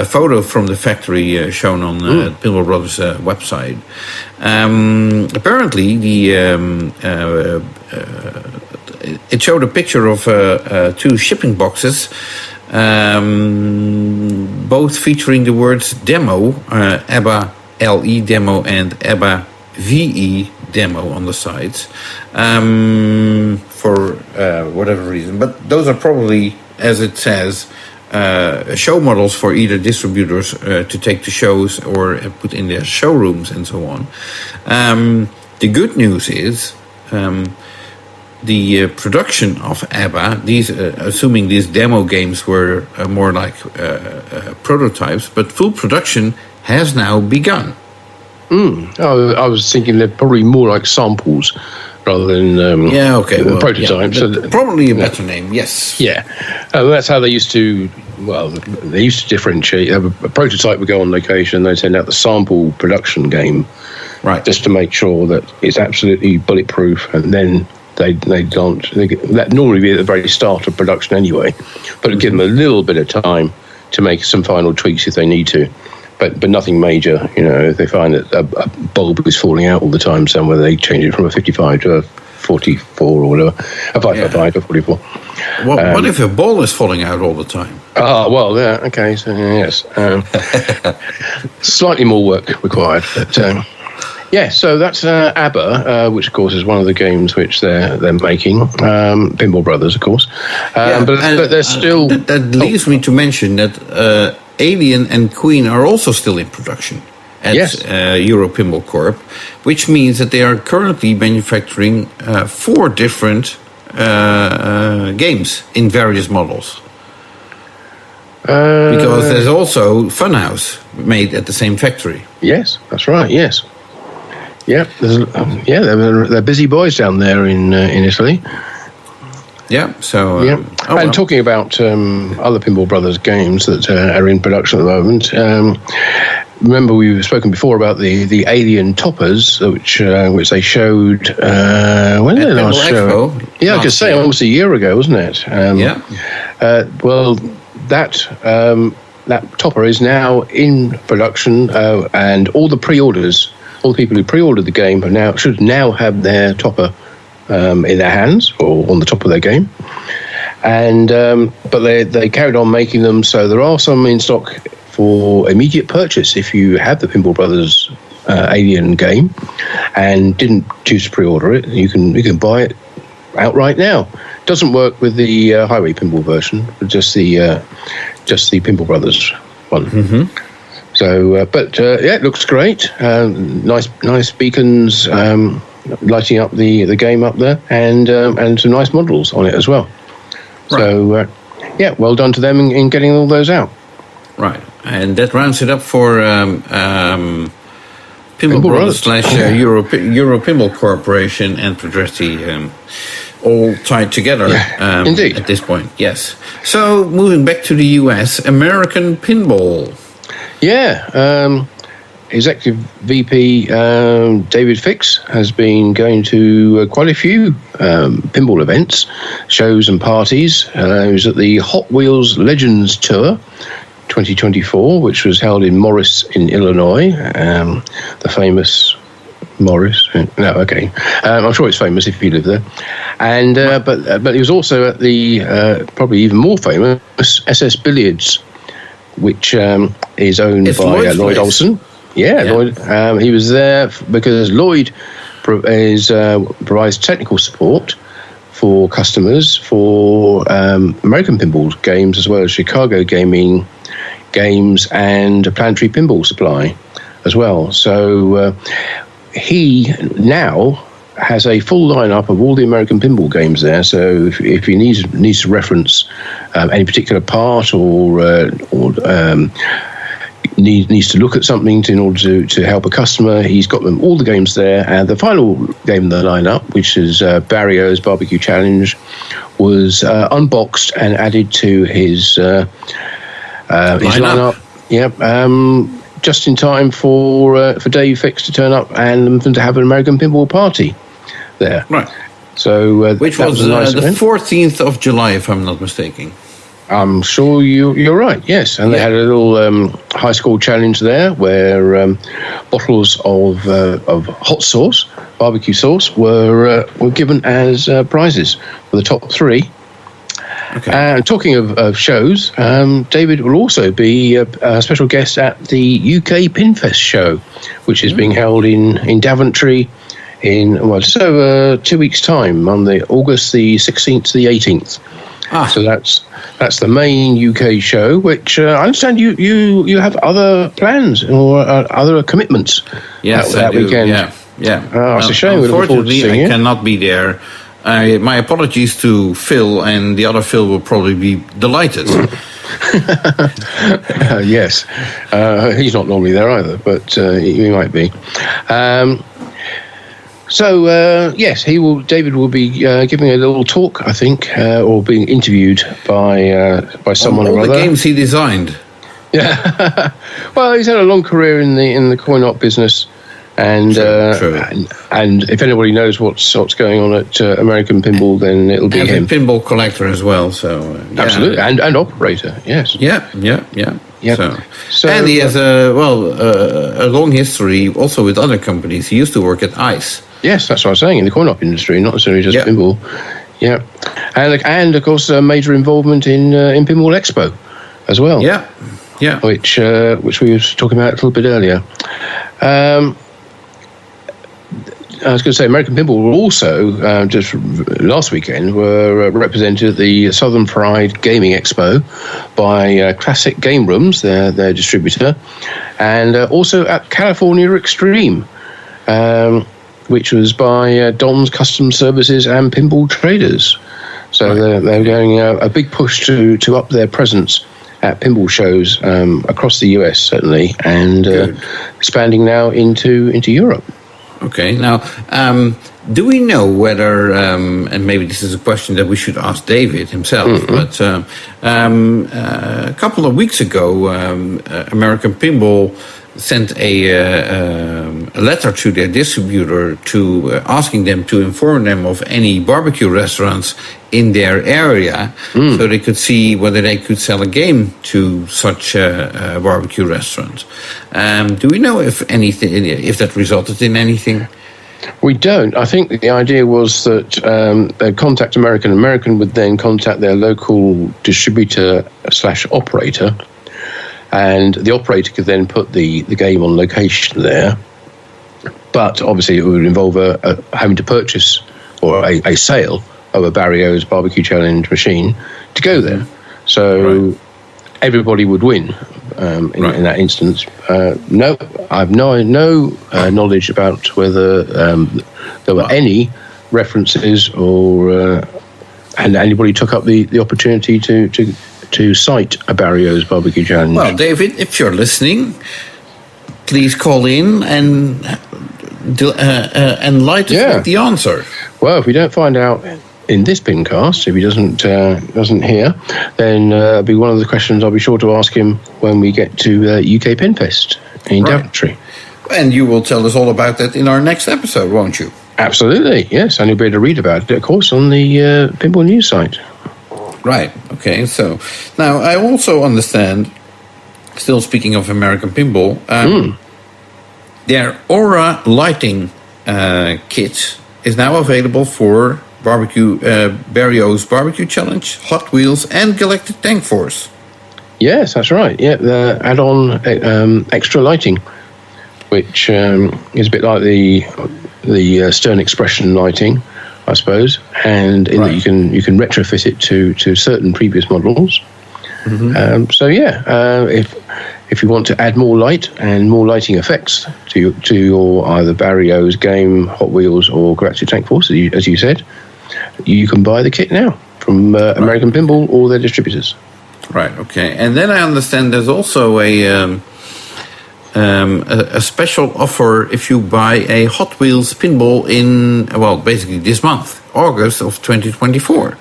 photo from the factory shown on Pinball Brothers' website. Apparently, it showed a picture of 2 shipping boxes, both featuring the words demo, ABBA LE demo and ABBA VE demo on the sides, for whatever reason. But those are probably, as it says, show models for either distributors to take to shows or put in their showrooms and so on. The good news is the production of ABBA, assuming these demo games were more like prototypes, but full production has now begun. I was thinking they're probably more like samples rather than prototypes. Yeah, so probably a better name, yes. Yeah, that's how they used to. Well, they used to differentiate. A prototype would go on location, they'd send out the sample production game, right, just to make sure that it's absolutely bulletproof, and then they that normally be at the very start of production anyway, but it'd give them a little bit of time to make some final tweaks if they need to. But nothing major, if they find that a bulb is falling out all the time somewhere, they change it from a 55 to a 44 or whatever, a 555 to 44. What if a ball is falling out all the time? Well, yeah, okay, so yes. Slightly more work required, but so that's ABBA, which of course is one of the games which they're making, Pinball Brothers, of course. But they're still... That leads me to mention that Alien and Queen are also still in production at Euro Pinball Corp, which means that they are currently manufacturing 4 different games in various models. Because there's also Funhouse made at the same factory. Yes, that's right. Yes, they're busy boys down there in Italy. Yeah. So. Talking about other Pinball Brothers games that are in production at the moment. Remember, we've spoken before about the Alien Toppers, which they showed. When did they last show? Yeah, I could say almost a year ago, wasn't it? Well, that topper is now in production, and all the pre-orders, all the people who pre-ordered the game should now have their topper in their hands or on the top of their game. And but they carried on making them, so there are some in stock for immediate purchase if you have the Pinball Brothers Alien game and didn't choose to pre-order it. You can buy it outright now. Doesn't work with the Highway Pinball version, but just the Pinball Brothers one. Mm-hmm. So, it looks great. Nice beacons lighting up the game up there, and some nice models on it as well. Right. So, well done to them in getting all those out. Right, and that rounds it up for Pinball Brothers / Euro Pinball Corporation and Pedretti, all tied together indeed. At this point, yes. So, moving back to the US, American Pinball. Yeah, Executive VP David Fix has been going to quite a few pinball events, shows and parties. He was at the Hot Wheels Legends Tour 2024, which was held in Morris in Illinois, the famous Morris. No, okay. I'm sure it's famous if you live there. And but he was also at the probably even more famous SS Billiards, which is owned by Lloyd Olsen. Yeah, Lloyd. He was there because Lloyd provides technical support for customers for American pinball games, as well as Chicago gaming games and a planetary pinball supply as well. So he now has a full lineup of all the American pinball games there. So if he needs to reference any particular part or needs to look at something in order to help a customer, he's got them all the games there. And the final game in the lineup, which is Barrio's Barbecue Challenge, was unboxed and added to his lineup. Yep. Just in time for Dave Fix to turn up and to have an American pinball party there. Right. So which was nice the 14th of July, if I'm not mistaken. I'm sure you're right. Yes, and they had a little high school challenge there where bottles of hot sauce, barbecue sauce, were given as prizes for the top three. Okay. And talking of shows, David will also be a special guest at the UK Pinfest show, which is being held in Daventry in just over 2 weeks' time, Monday, August the 16th to the 18th. So that's the main UK show, which I understand you have other plans or other commitments. Yes, that I do. Weekend. Yeah. It's a shame. Unfortunately, I cannot be there. My apologies to Phil, and the other Phil will probably be delighted. Yes, he's not normally there either, but he might be. Yes, David will be giving a little talk, I think, or being interviewed by someone or other. The games he designed. Yeah. Well, he's had a long career in the coin-op business, and True. and if anybody knows what's going on at American Pinball, then it'll be him. A pinball collector as well, so absolutely, and operator. Yes. Yeah. So, and he has a long history also with other companies. He used to work at ICE. Yes, that's what I was saying, in the coin-op industry, not necessarily just pinball. Yeah, and of course, major involvement in Pinball Expo as well. Yeah. Which we were talking about a little bit earlier. I was going to say, American Pinball were also, just last weekend, were represented at the Southern Fried Gaming Expo by Classic Game Rooms, their distributor, and also at California Extreme, which was by Don's Custom Services and Pinball Traders. So they're going a big push to up their presence at pinball shows across the US, certainly, and expanding now into Europe. Okay, now, do we know whether, and maybe this is a question that we should ask David himself, but a couple of weeks ago, American Pinball sent a letter to their distributor asking them to inform them of any barbecue restaurants in their area so they could see whether they could sell a game to such barbecue restaurants. Do we know if that resulted in anything? We don't. I think the idea was that they'd contact American would then contact their local distributor / operator, and the operator could then put the game on location there. But obviously it would involve having to purchase or a sale of a Barrio's Barbecue Challenge machine to go there. So everybody would win in that instance. No, I have no knowledge about whether there were any references or and anybody took up the opportunity to cite a Barrio's Barbecue Challenge. Well, David, if you're listening, please call in and enlighten us with the answer. Well, if we don't find out in this PINcast, if he doesn't hear, then it'll be one of the questions I'll be sure to ask him when we get to UK Pinfest in Daventry. And you will tell us all about that in our next episode, won't you? Absolutely, yes. And you'll be able to read about it, of course, on the Pinball News site. Right, okay. So now I also understand, still speaking of American Pinball, their Aura lighting kit is now available for Barrio's Barbecue Challenge, Hot Wheels, and Galactic Tank Force. Yes, that's right. Yeah, the add-on extra lighting, which is a bit like the Stern Expression lighting, I suppose, and in that you can retrofit it to certain previous models. If you want to add more light and more lighting effects to your either Barrio's game, Hot Wheels, or Galactic Tank Force, as you said, you can buy the kit now from American Pinball or their distributors. Right. Okay. And then I understand there's also a special offer if you buy a Hot Wheels pinball in basically this month, August of 2024.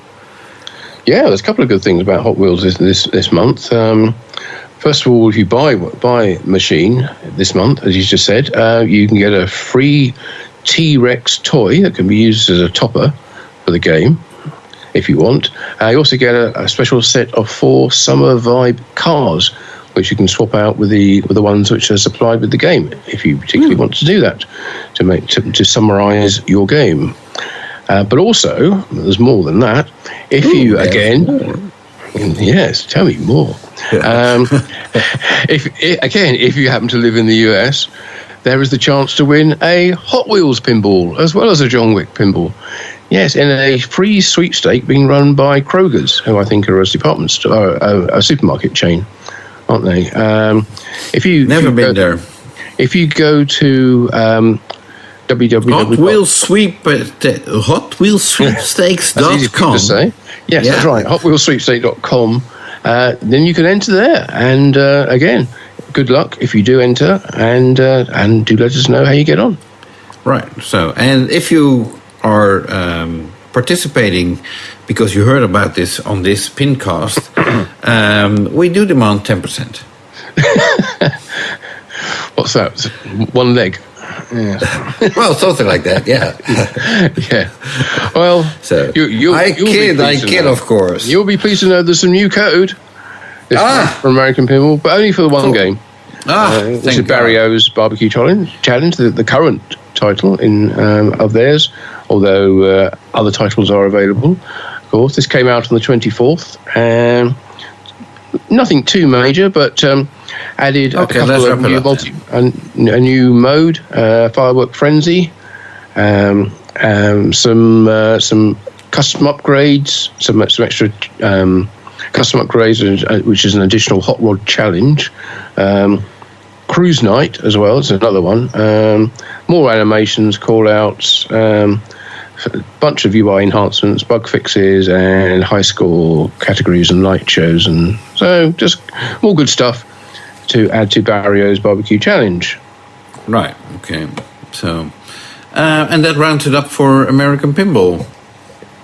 Yeah, there's a couple of good things about Hot Wheels this month. First of all, if you buy a machine this month, as you just said, you can get a free T-Rex toy that can be used as a topper for the game, if you want. You also get a special set of 4 Summer Vibe cars, which you can swap out with the ones which are supplied with the game, if you particularly want to do that, to summarise your game. But also, there's more than that. If you again, yes, tell me more. If you happen to live in the US, there is the chance to win a Hot Wheels pinball as well as a John Wick pinball. Yes, in a free sweepstake being run by Kroger's, who I think are a department store, a supermarket chain, aren't they? If you there. If you go to HotWheelsSweepstakes.com. to say. Yes, that's right. HotWheelsSweepstake.com. Then you can enter there, and again, good luck if you do enter, and do let us know how you get on. Right. So, and if you are participating because you heard about this on this PINcast, we do demand 10%. What's that? One leg? Yeah. Well, something like that, yeah. Yeah. Well, so I kid, of course. You'll be pleased to know there's some new code for American Pinball, but only for the one game. This is Barrio's Barbecue Challenge, the current title of theirs, although other titles are available. Of course, this came out on the 24th, and nothing too major, but added a couple of new a new mode, Firework Frenzy, some custom upgrades, some extra custom upgrades, which is an additional hot rod challenge. Cruise Night as well is another one. More animations, call-outs, a bunch of UI enhancements, bug fixes, and high score categories and light shows. And so just more good stuff to add to Barrio's Barbecue Challenge. Right, okay. So, and that rounds it up for American Pinball.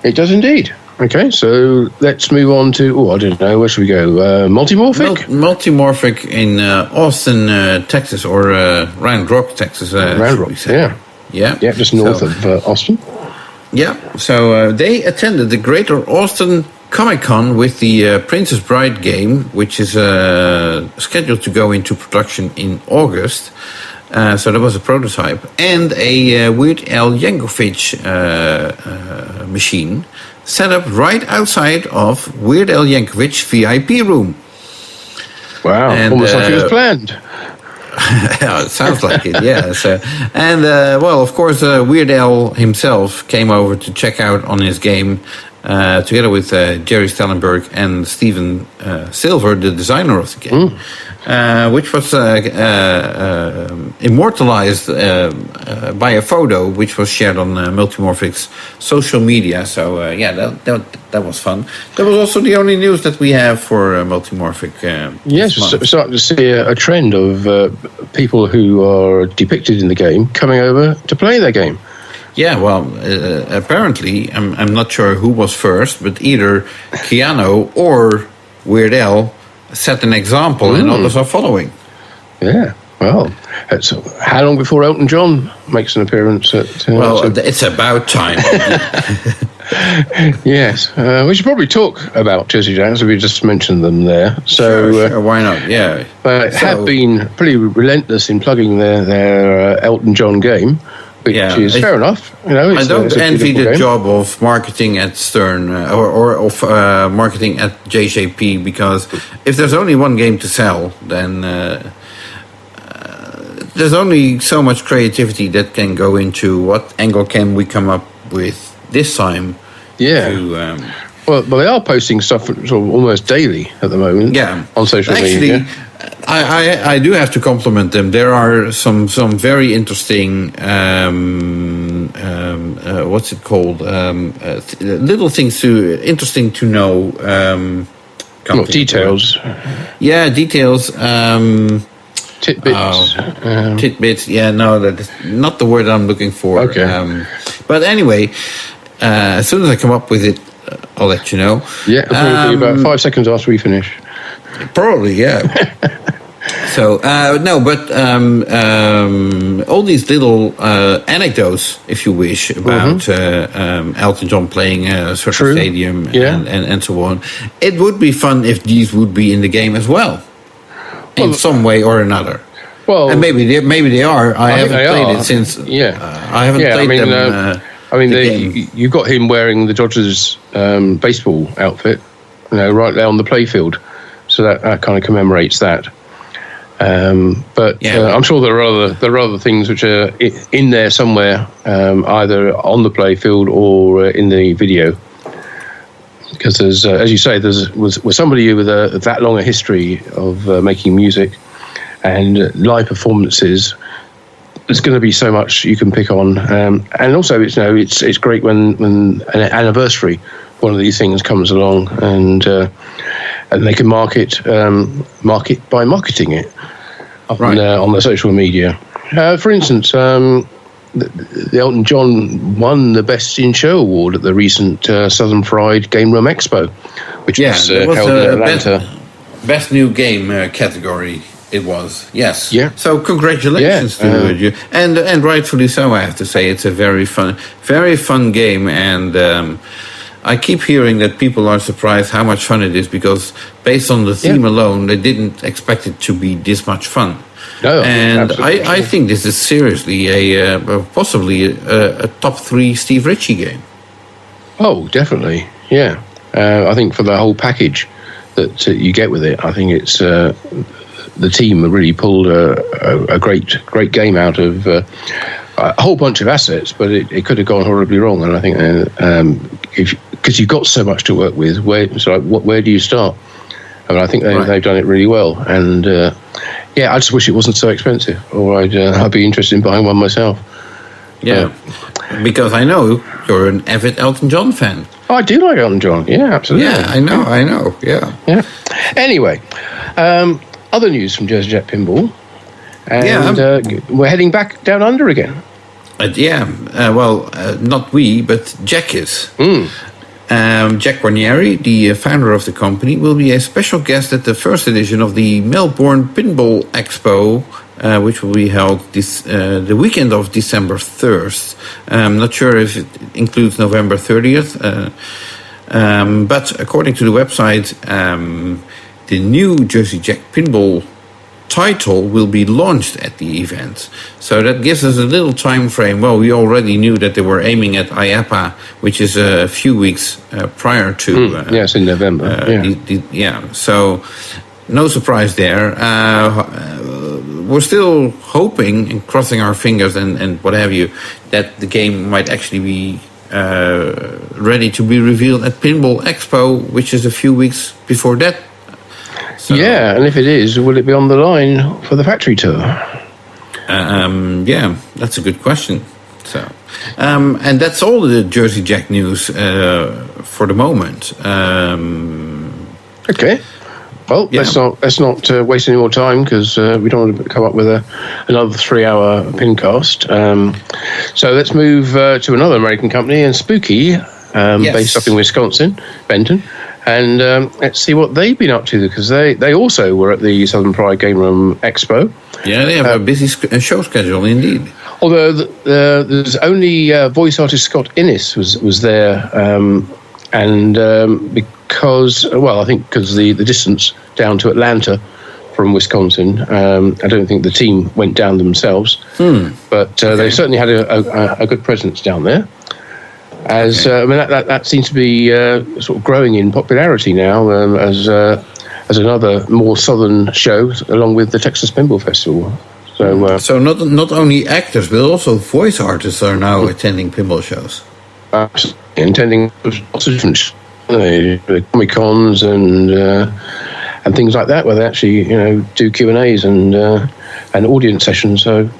It does indeed. Okay, so let's move on to, I don't know, where should we go? Multimorphic? Multimorphic in Austin, Texas, or Round Rock, Texas. Round Rock, yeah. Yeah, just north of Austin. Yeah, so they attended the Greater Austin ComiCon with the Princess Bride game, which is scheduled to go into production in August. So there was a prototype. And a Weird Al Yankovic machine set up right outside of Weird Al Yankovic VIP room. Wow, and, almost like it was planned. Yeah, it sounds like it, yeah. So, and, well, of course, Weird Al himself came over to check out on his game, together with Jerry Stellenberg and Steven Silver, the designer of the game, which was immortalized by a photo which was shared on Multimorphic's social media. So, yeah, that was fun. That was also the only news that we have for Multimorphic. Yes, starting to see a trend of people who are depicted in the game coming over to play their game. Yeah, well, apparently, I'm not sure who was first, but either Keanu or Weird Al set an example and others are following. Yeah, well, how long before Elton John makes an appearance at? It's about time. Yes, we should probably talk about Jersey Jacks. We just mentioned them there. So sure, why not? Yeah, have been pretty relentless in plugging their Elton John game, which is fair enough. You know, I don't envy the job of marketing at Stern or of marketing at JJP, because if there's only one game to sell, then there's only so much creativity that can go into what angle can we come up with this time. Yeah. Well, they are posting stuff sort of almost daily at the moment. Yeah. On social media. I do have to compliment them. There are some very interesting what's it called? Little things interesting to know. Details. Yeah, details. Tidbits. Tidbits. Yeah, no, that's not the word I'm looking for. Okay. But anyway, as soon as I come up with it, I'll let you know. Yeah, it'll be about 5 seconds after we finish. Probably, yeah. So, all these little anecdotes, if you wish, about Elton John playing a certain stadium and so on. It would be fun if these would be in the game as well, in some way or another. Well, and maybe they are. I haven't played it since. I haven't played them. You got him wearing the Dodgers baseball outfit, right there on the playfield, so that kind of commemorates that. But I'm sure there are other things which are in there somewhere, either on the playfield or in the video. Because there's, as you say, was somebody with that long a history of making music and live performances. There's going to be so much you can pick on, and also it's great when an anniversary, one of these things comes along, and they can market by marketing it on the social media. For instance, the Elton John won the Best in Show award at the recent Southern Fried Game Room Expo, which was held in Atlanta. Best new game category. It was, yes. Yeah. So congratulations to you, and rightfully so. I have to say, it's a very fun game, and I keep hearing that people are surprised how much fun it is, because based on the theme alone, they didn't expect it to be this much fun. No, and I think this is seriously possibly a top 3 Steve Ritchie game. Oh, definitely, yeah. I think for the whole package that you get with it, I think it's. The team really pulled a great game out of a whole bunch of assets, but it could have gone horribly wrong. And I think because you've got so much to work with, where do you start? I mean, I think they've done it really well. And I just wish it wasn't so expensive, or I'd be interested in buying one myself. Yeah, because I know you're an avid Elton John fan. Oh, I do like Elton John. Yeah, absolutely. Yeah, I know. Yeah. Anyway. Other news from Jersey Jack Pinball, and we're heading back down under again. Not we, but Jack is. Jack Guarnieri, the founder of the company, will be a special guest at the first edition of the Melbourne Pinball Expo, which will be held the weekend of December 3rd. I'm not sure if it includes November 30th, but according to the website, the new Jersey Jack Pinball title will be launched at the event. So that gives us a little time frame. Well, we already knew that they were aiming at IAPA, which is a few weeks prior to... yes, in November. So no surprise there. We're still hoping and crossing our fingers and what have you, that the game might actually be ready to be revealed at Pinball Expo, which is a few weeks before that. So, and if it is, will it be on the line for the factory tour? That's a good question. So, and that's all the Jersey Jack news for the moment. Okay. Well, let's not waste any more time, because we don't want to come up with another 3-hour PINcast. So let's move to another American company, and Spooky, based up in Wisconsin, Benton. And let's see what they've been up to, because they also were at the Southern Pride Game Room Expo, Yeah, they have a busy show schedule indeed. Although there's only voice artist Scott Innes was there, and because I think because the distance down to Atlanta from Wisconsin, I don't think the team went down themselves, but they certainly had a good presence down there. As I mean, that seems to be sort of growing in popularity now as another more southern show, along with the Texas Pinball Festival. So not only actors, but also voice artists are now attending pinball shows. Attending lots of different ComiCons and things like that, where they actually do Q&As and audience sessions. So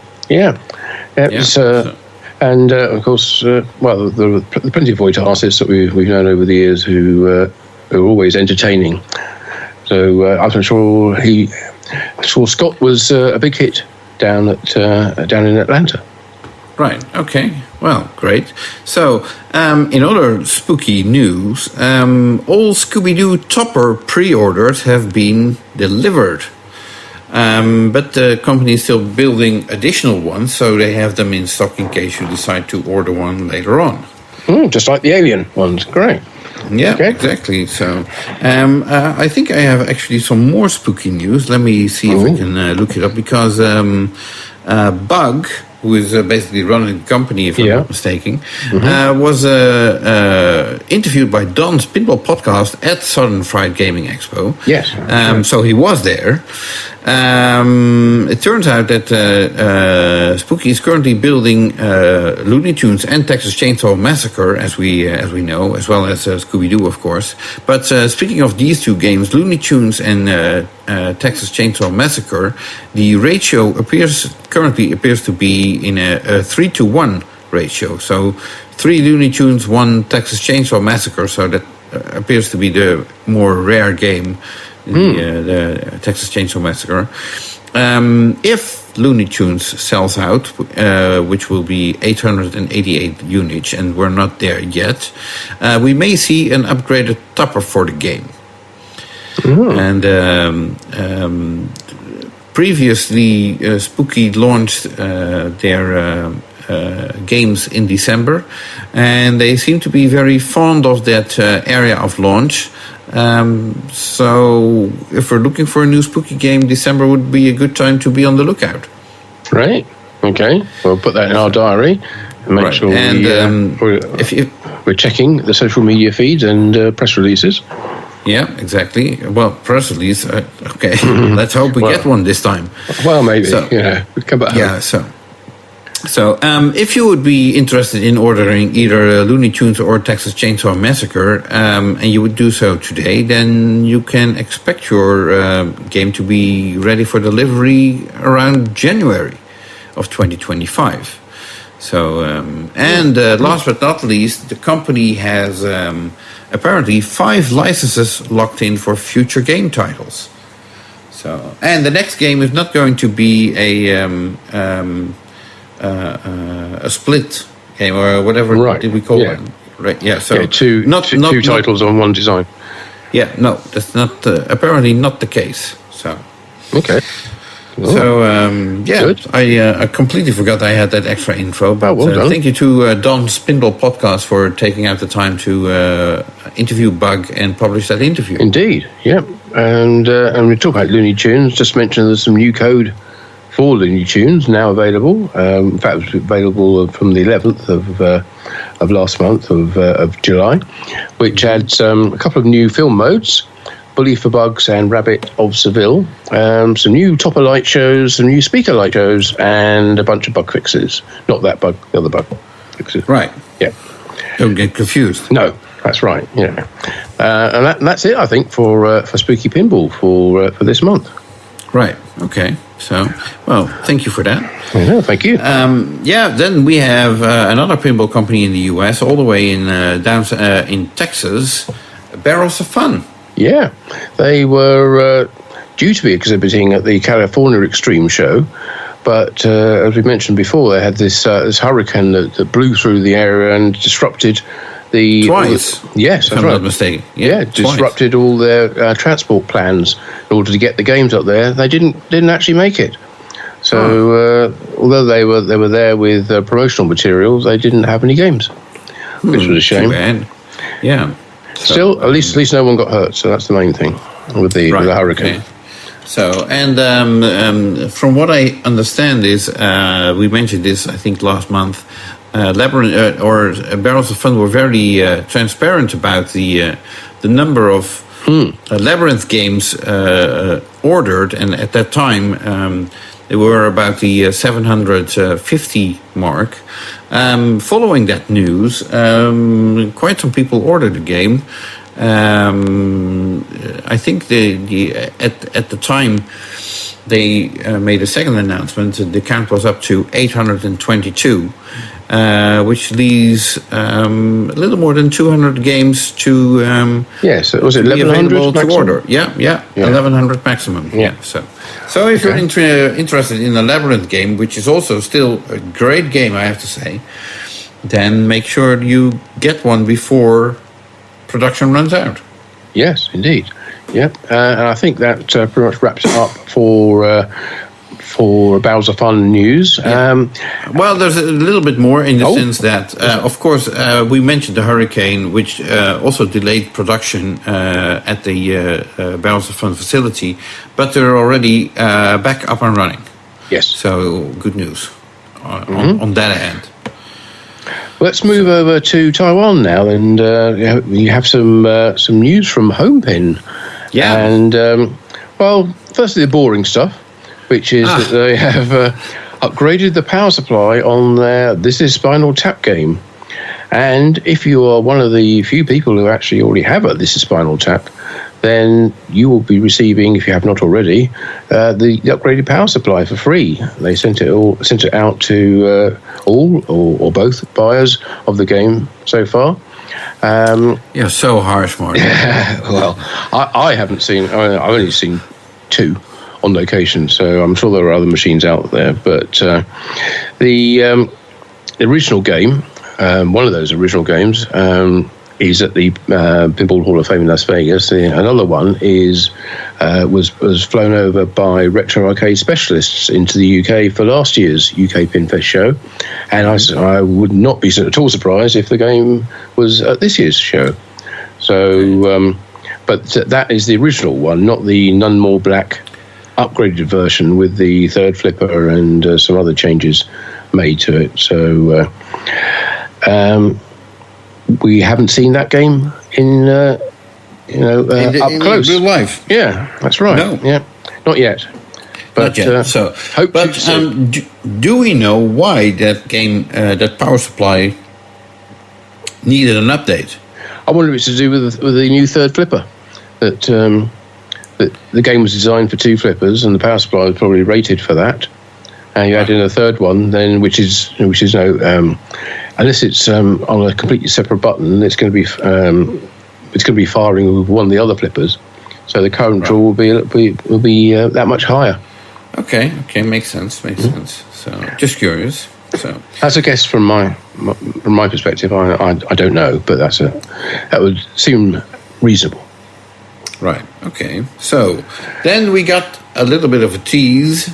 and of course, there are plenty of voice artists that we've known over the years who are always entertaining. So I'm sure Scott was a big hit down in Atlanta. Right. Okay. Well, great. So, in other spooky news, all Scooby-Doo Topper pre-orders have been delivered. But the company is still building additional ones, so they have them in stock in case you decide to order one later on. Just like the Alien ones. Great. Yeah, okay. Exactly. So, I think I have actually some more spooky news. Let me see if I can look it up, because Bug, who is basically running the company, if I'm not mistaken, was interviewed by Don's Pinball podcast at Southern Fried Gaming Expo. Yes. So he was there. It turns out that Spooky is currently building Looney Tunes and Texas Chainsaw Massacre, as we know, as well as Scooby-Doo, of course. But speaking of these two games, Looney Tunes and Texas Chainsaw Massacre, the ratio currently appears to be in a 3-to-1 ratio. So 3 Looney Tunes, 1 Texas Chainsaw Massacre. So that appears to be the more rare game. The Texas Chainsaw Massacre. If Looney Tunes sells out, which will be 888 units, and we're not there yet, we may see an upgraded topper for the game. And previously, Spooky launched their games in December, and they seem to be very fond of that area of launch. So if we're looking for a new Spooky game, December would be a good time to be on the lookout. Right. Okay. We'll put that in our diary and make sure we're checking the social media feeds and press releases. Yeah, exactly. Well, press release. Okay. Let's hope we get one this time. Well, maybe. So, we'll come back. Yeah. So, if you would be interested in ordering either Looney Tunes or Texas Chainsaw Massacre, and you would do so today, then you can expect your game to be ready for delivery around January of 2025. So, last but not least, the company has apparently 5 licenses locked in for future game titles. So, and the next game is not going to be a split game or whatever did we call it? Right. Yeah. So two titles on one design. Yeah. No, that's not apparently not the case. So. Okay. Cool. So good. I completely forgot I had that extra info. But thank you to Don's Pinball podcast for taking out the time to interview Bug and publish that interview. Indeed. Yeah. And we talk about Looney Tunes. Just mentioned there's some new code for Looney Tunes now available. In fact, it was available from the 11th of last month of July, which adds a couple of new film modes, Bully for Bugs and Rabbit of Seville, some new topper light shows, some new speaker light shows, and a bunch of bug fixes. Not that bug, the other bug fixes. Right. Yeah. Don't get confused. No, that's right. Yeah. And that's it, I think, for Spooky Pinball for this month. Right. Okay. So, well, thank you for that. Yeah, thank you. Then we have another pinball company in the US, all the way in in Texas, Barrels of Fun. Yeah, they were due to be exhibiting at the California Extreme Show, but as we mentioned before, they had this hurricane that blew through the area and disrupted the twice. Yes, that's I'm right. not mistaken. Yeah, disrupted all their transport plans in order to get the games up there. They didn't actually make it. So although they were there with promotional materials, they didn't have any games, which was a shame. Too bad. Yeah. Still, at least no one got hurt, so that's the main thing with the hurricane. Okay. So, and from what I understand is, we mentioned this, I think, last month. Labyrinth or Barrels of Fun were very transparent about the number of Labyrinth games ordered, and at that time they were about the 750 mark. Following that news, quite some people ordered the game. I think at the time they made a second announcement. The count was up to 822. Which leaves a little more than 200 games to yes, was it 1100 to order? Yeah, 1100 maximum. Yeah. So if you're interested in a Labyrinth game, which is also still a great game, I have to say, then make sure you get one before production runs out. Yes, indeed. Yep, and I think that pretty much wraps it up for Barrels of Fun news. Well, there's a little bit more in the sense that, of course, we mentioned the hurricane, which also delayed production at the Barrels of Fun facility, but they're already back up and running. Yes. So, good news on that end. Let's move over to Taiwan now, and you have some news from Homepin. Yeah. And, well, firstly, the boring stuff, which is that they have upgraded the power supply on their This Is Spinal Tap game. And if you are one of the few people who actually already have a This Is Spinal Tap, then you will be receiving, if you have not already, the upgraded power supply for free. They sent it out to all or both buyers of the game so far. You're so harsh, Martin. Well, I haven't seen. I've only seen 2 on location, so I'm sure there are other machines out there. But the original game, one of those original games, is at the Pinball Hall of Fame in Las Vegas. Another one was flown over by retro arcade specialists into the UK for last year's UK Pinfest show, and I would not be at all surprised if the game was at this year's show. So, but that is the original one, not the None More Black upgraded version with the third flipper and some other changes made to it. So we haven't seen that game in up close, in real life. Yeah, that's right. No. Yeah, not yet. But, not yet. Do we know why that game, that power supply, needed an update? I wonder if it's to do with the new third flipper. That the game was designed for 2 flippers, and the power supply was probably rated for that. And you add in a third one, then which is unless it's on a completely separate button, it's going to be firing with one of the other flippers, so the current draw will be that much higher. Okay, makes sense. So just curious. So that's a guess from my perspective. I don't know, but that would seem reasonable. Right. Okay. So then we got a little bit of a tease.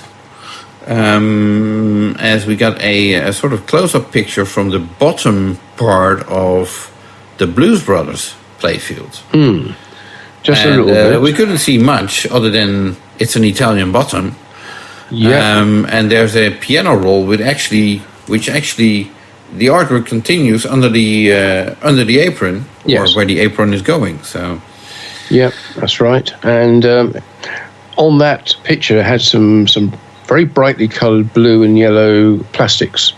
As we got a sort of close-up picture from the bottom part of the Blues Brothers playfield. Just a little bit. We couldn't see much other than it's an Italian bottom. Yeah. And there's a piano roll which actually the artwork continues under the apron, yes, or where the apron is going. So. Yeah, that's right. And on that picture, it had some very brightly coloured blue and yellow plastics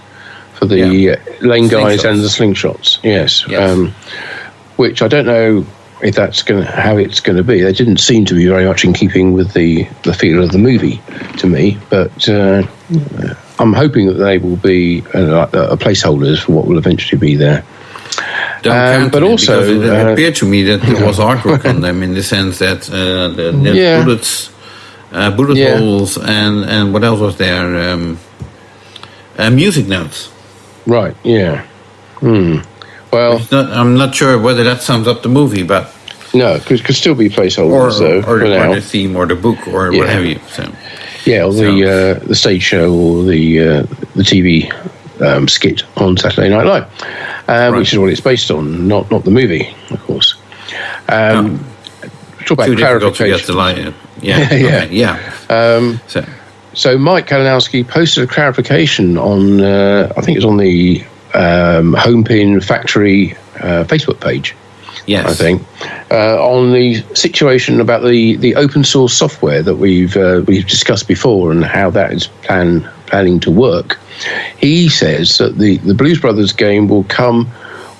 for the lane guys and the slingshots. Yes. Which I don't know if that's how it's going to be. They didn't seem to be very much in keeping with the feel of the movie to me, but I'm hoping that they will be a placeholders for what will eventually be there. But also, it appeared to me that there was artwork on them, in the sense that there's bullet holes, and what else was there? Music notes. Right. Yeah. Well, I'm not sure whether that sums up the movie, but No, could still be placeholders, or the theme, or the book, or what have you. So. Yeah, or the stage show, or the TV skit on Saturday Night Live, which is what it's based on, not the movie, of course. Talk about too difficult to clarification. get the line. Yeah. So Mike Kalinowski posted a clarification on, I think it's on the Homepin Factory Facebook page. Yes. I think on the situation about the open source software that we've discussed before and how that is planning to work. He says that the Blues Brothers game will come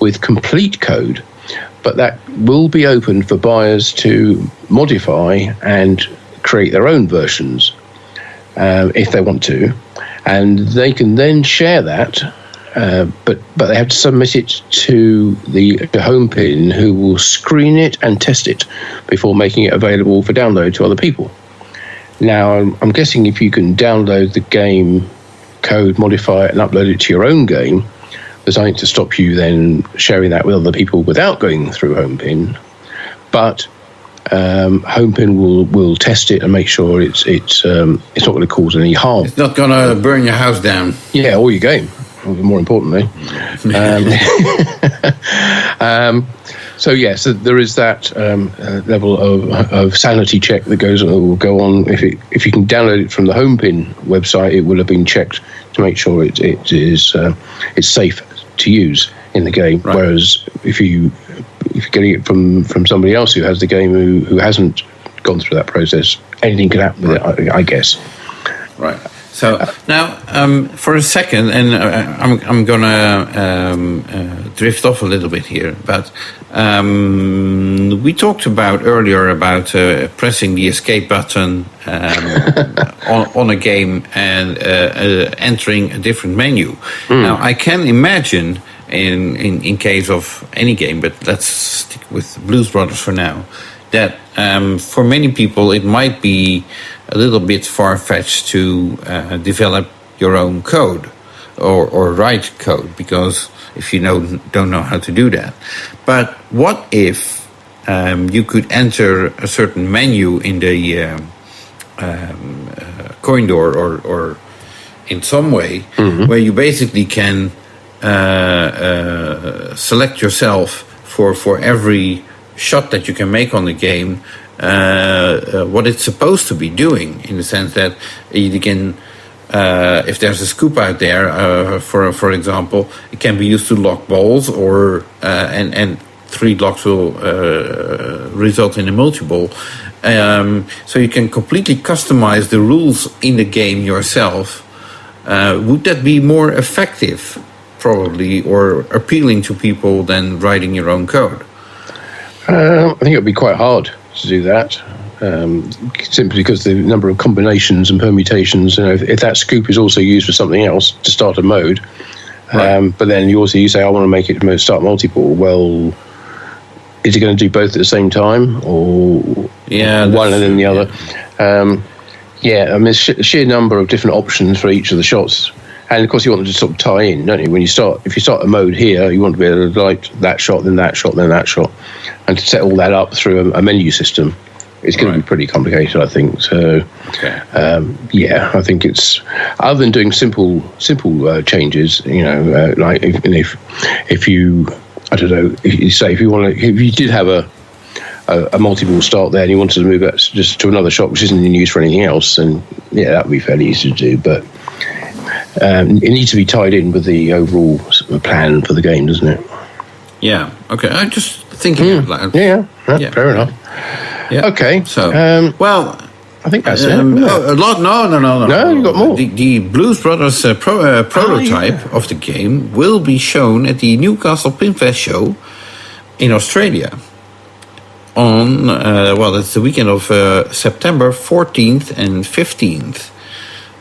with complete code, but that will be open for buyers to modify and create their own versions if they want to, and they can then share that. But they have to submit it to the Homepin, who will screen it and test it before making it available for download to other people. Now, I'm guessing if you can download the game code, modify it, and upload it to your own game, there's nothing to stop you then sharing that with other people without going through Homepin. But Homepin will test it and make sure it's not going to cause any harm. It's not going to burn your house down. Yeah, or your game. More importantly. So there is that level of sanity check that will go on. If you can download it from the Homepin website, it will have been checked to make sure it's safe to use in the game. Right. Whereas if you're getting it from somebody else who has the game who hasn't gone through that process, anything could happen with it, I guess. Right. So now, for a second, and I'm gonna drift off a little bit here, but we talked earlier about pressing the escape button on a game and entering a different menu. Now, I can imagine in case of any game, but let's stick with Blues Brothers for now, that for many people it might be a little bit far-fetched to develop your own code or write code, because if you don't know how to do that. But what if you could enter a certain menu in the coin door or in some way where you basically can select yourself for every shot that you can make on the game, what it's supposed to be doing, in the sense that you can, if there's a scoop out there, for example, it can be used to lock balls, or and 3 locks will result in a multi-ball. So you can completely customize the rules in the game yourself. Would that be more effective, probably, or appealing to people than writing your own code? I think it would be quite hard to do that, simply because the number of combinations and permutations. If that scoop is also used for something else to start a mode, right. But then you say, I want to make it start multi-ball. Well, is it going to do both at the same time, or one and then the other? Sheer number of different options for each of the shots. And of course, you want them to sort of tie in, don't you? If you start a mode here, you want to be able to light that shot, then that shot, then that shot, and to set all that up through a menu system, it's going to be pretty complicated, I think. So, I think it's, other than doing simple changes, like if you, I don't know, if you did have a multi-ball start there and you wanted to move that just to another shot which isn't in use for anything else, then that would be fairly easy to do, but. It needs to be tied in with the overall plan for the game, doesn't it? Yeah. Okay. I'm just thinking out loud. Yeah. Fair enough. Yeah. Okay. So, I think that's it. No, you got more. The Blues Brothers prototype of the game will be shown at the Newcastle Pinfest show in Australia on it's the weekend of September 14th and 15th.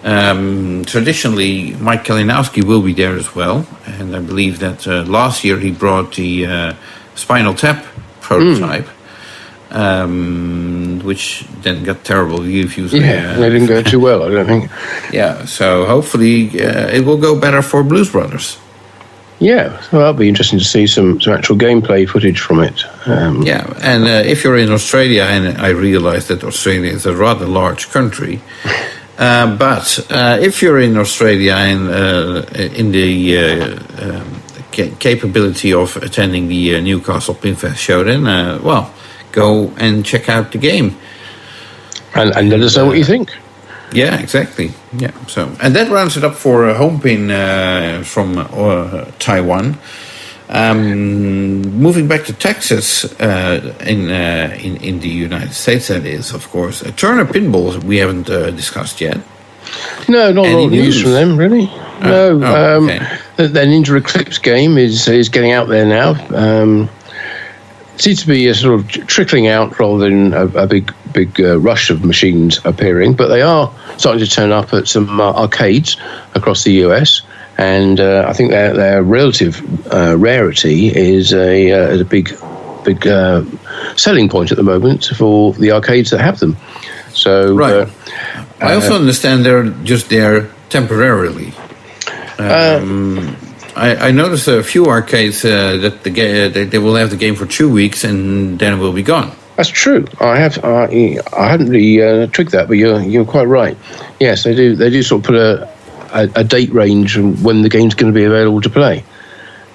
Traditionally, Mike Kalinowski will be there as well, and I believe that last year he brought the Spinal Tap prototype, which then got terrible reviews. Yeah, they didn't go too well, I don't think. Yeah, so hopefully it will go better for Blues Brothers. Yeah, well, that'll be interesting to see some actual gameplay footage from it. And if you're in Australia, and I realize that Australia is a rather large country, but if you're in Australia and in the capability of attending the Newcastle Pinfest show, then, go and check out the game. And let us know what you think. Yeah, exactly. Yeah. So, and that rounds it up for Home Pin from Taiwan. Moving back to Texas, in the United States, that is, of course, Turner Pinball. We haven't discussed yet. No, not a lot of news from them, really. Okay. Their Ninja Eclipse game is getting out there now. Seems to be a sort of trickling out rather than a big rush of machines appearing, but they are starting to turn up at some arcades across the US, and I think their relative rarity is a big selling point at the moment for the arcades that have them. So, right. I also understand they're just there temporarily. I noticed a few arcades that they will have the game for 2 weeks and then it will be gone. That's true. I hadn't really twigged that, but you're quite right. Yes, they do. They do sort of put a date range when the game's going to be available to play.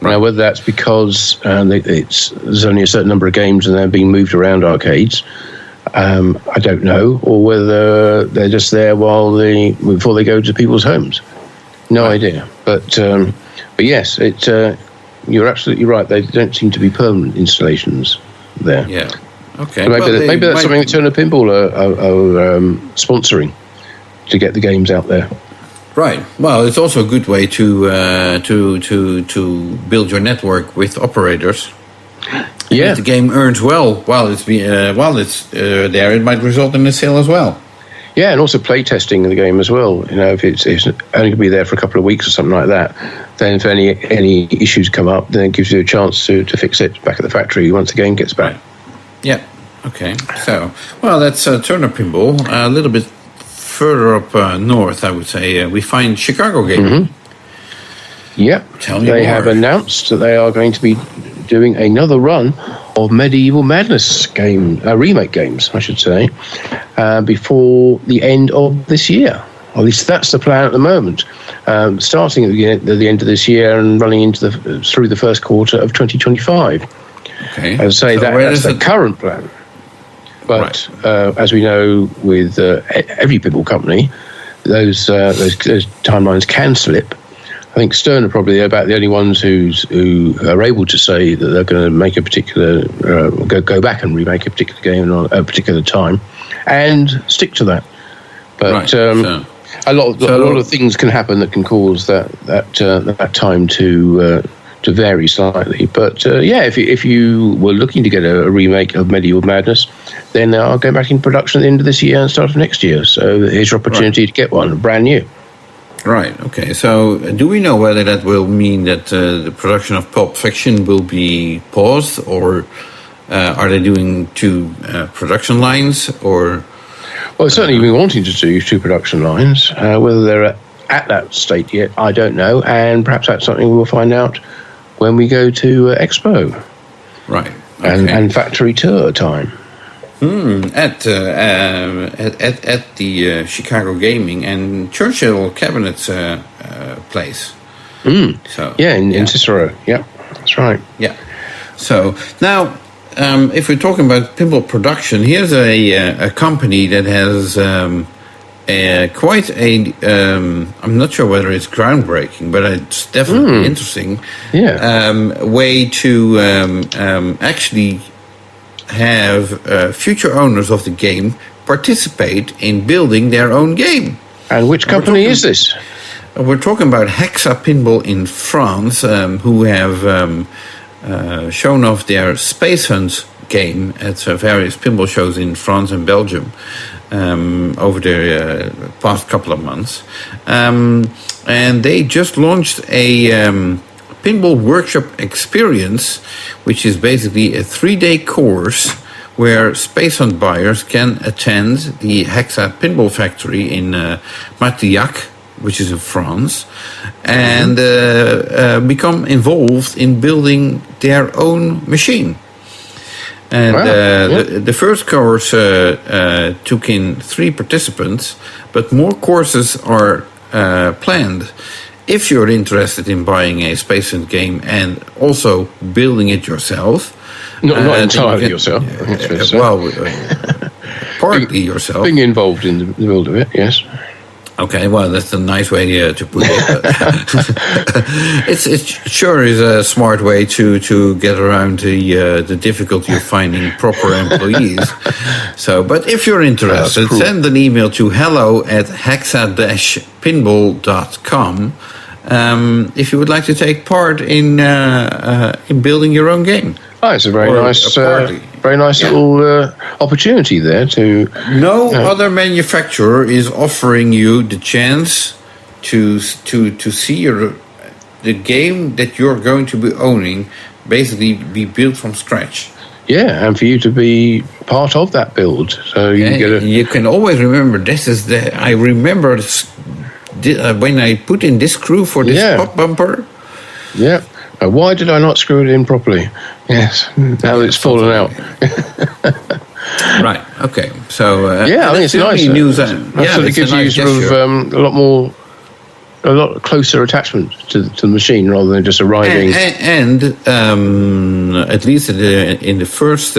Right. Now, whether that's because there's only a certain number of games and they're being moved around arcades, I don't know, or whether they're just there before they go to people's homes. No idea. But yes, you're absolutely right. They don't seem to be permanent installations there. Yeah. Okay. So maybe that's something that Turner Pinball are sponsoring to get the games out there. Right. Well, it's also a good way to build your network with operators. Yeah. If the game earns well while it's there, it might result in a sale as well. Yeah, and also play testing the game as well. You know, if it's only going to be there for a couple of weeks or something like that, then if any issues come up, then it gives you a chance to fix it back at the factory once the game gets back. Yeah. Okay. So, well, that's Turner Pinball. A little bit further up north, I would say, we find Chicago Gaming. Mm-hmm. Yeah. Tell me they more. have announced that they are going to be doing another run of Medieval Madness remake games, I should say, before the end of this year. Or at least that's the plan at the moment. Starting at the end of this year and running through the first quarter of 2025. Okay. I would say that's the current plan. But right. As we know with every pinball company, those timelines can slip. I think Stern are probably about the only ones who are able to say that they're going to make a particular go back and remake a particular game at a particular time, and stick to that. But a lot of things can happen that can cause that time to vary slightly. But if you were looking to get a remake of Medieval Madness, then they are going back in production at the end of this year and start of next year. So here's your opportunity to get one brand new. Right, okay. So do we know whether that will mean that the production of Pulp Fiction will be paused, or are they doing two production lines? Or well, certainly we're wanting to do two production lines. Whether they're at that state yet, I don't know. And perhaps that's something we'll find out when we go to Expo. Right. Okay. And factory tour time. At the Chicago Gaming and Churchill Cabinets place. So in Cicero. Yeah, that's right. Yeah. So now, if we're talking about pinball production, here's a company that has quite a. I'm not sure whether it's groundbreaking, but it's definitely interesting. Yeah. Way to actually have future owners of the game participate in building their own game. And which company is this? We're talking about Haggis Pinball in France, who have shown off their Space Hunt game at various pinball shows in France and Belgium over the past couple of months. And they just launched a Pinball Workshop Experience, which is basically a 3-day course where Space Hunt buyers can attend the Haggis Pinball factory in Martillac which is in France, and become involved in building their own machine. And the first course took in 3 participants, but more courses are planned. If you're interested in buying a Space Hunt game and also building it yourself, not entirely yourself. Partly yourself. Being involved in the build of it, yes. Okay, well, that's a nice way to put it. It sure is a smart way to get around the difficulty of finding proper employees. So, but if you're interested, send an email to hello@hexa-pinball.com if you would like to take part in building your own game. Oh, it's a very nice little opportunity there to. No other manufacturer is offering you the chance to see the game that you're going to be owning basically be built from scratch. Yeah, and for you to be part of that build, so you can always remember this is I remember when I put in this screw for this pop bumper. Yeah. Why did I not screw it in properly? Yes, now it's fallen out. Right. Okay. So I think it's nice. News. It gives you sort of a lot closer attachment to the machine rather than just arriving. And at least in the first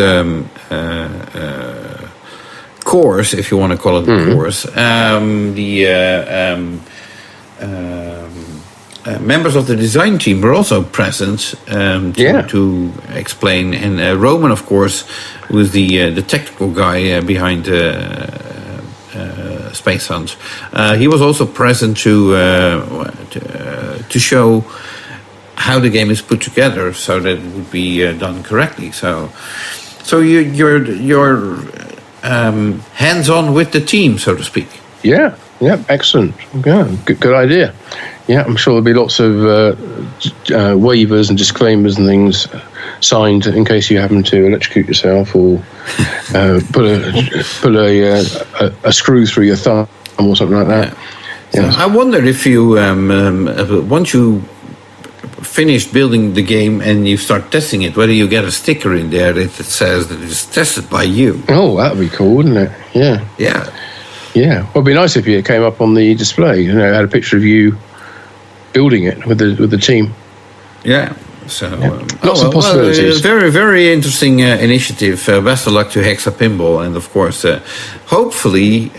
course, if you want to call it a course, members of the design team were also present to explain. And Roman, of course, was the technical guy behind Space Hunt. He was also present to show how the game is put together, so that it would be done correctly. So you're hands-on with the team, so to speak. Yeah, excellent. Yeah, good idea. Yeah, I'm sure there'll be lots of waivers and disclaimers and things signed in case you happen to electrocute yourself or put a screw through your thumb or something like that. Yeah. So I wonder if you once you finish building the game and you start testing it, whether you get a sticker in there that says that it's tested by you. Oh, that'd be cool, wouldn't it? Yeah. Yeah. Yeah. Well, it'd be nice if it came up on the display. Had a picture of you building it with the team. Yeah. So lots of possibilities. Very, very interesting initiative. Best of luck to Hexa Pinball, and of course, hopefully,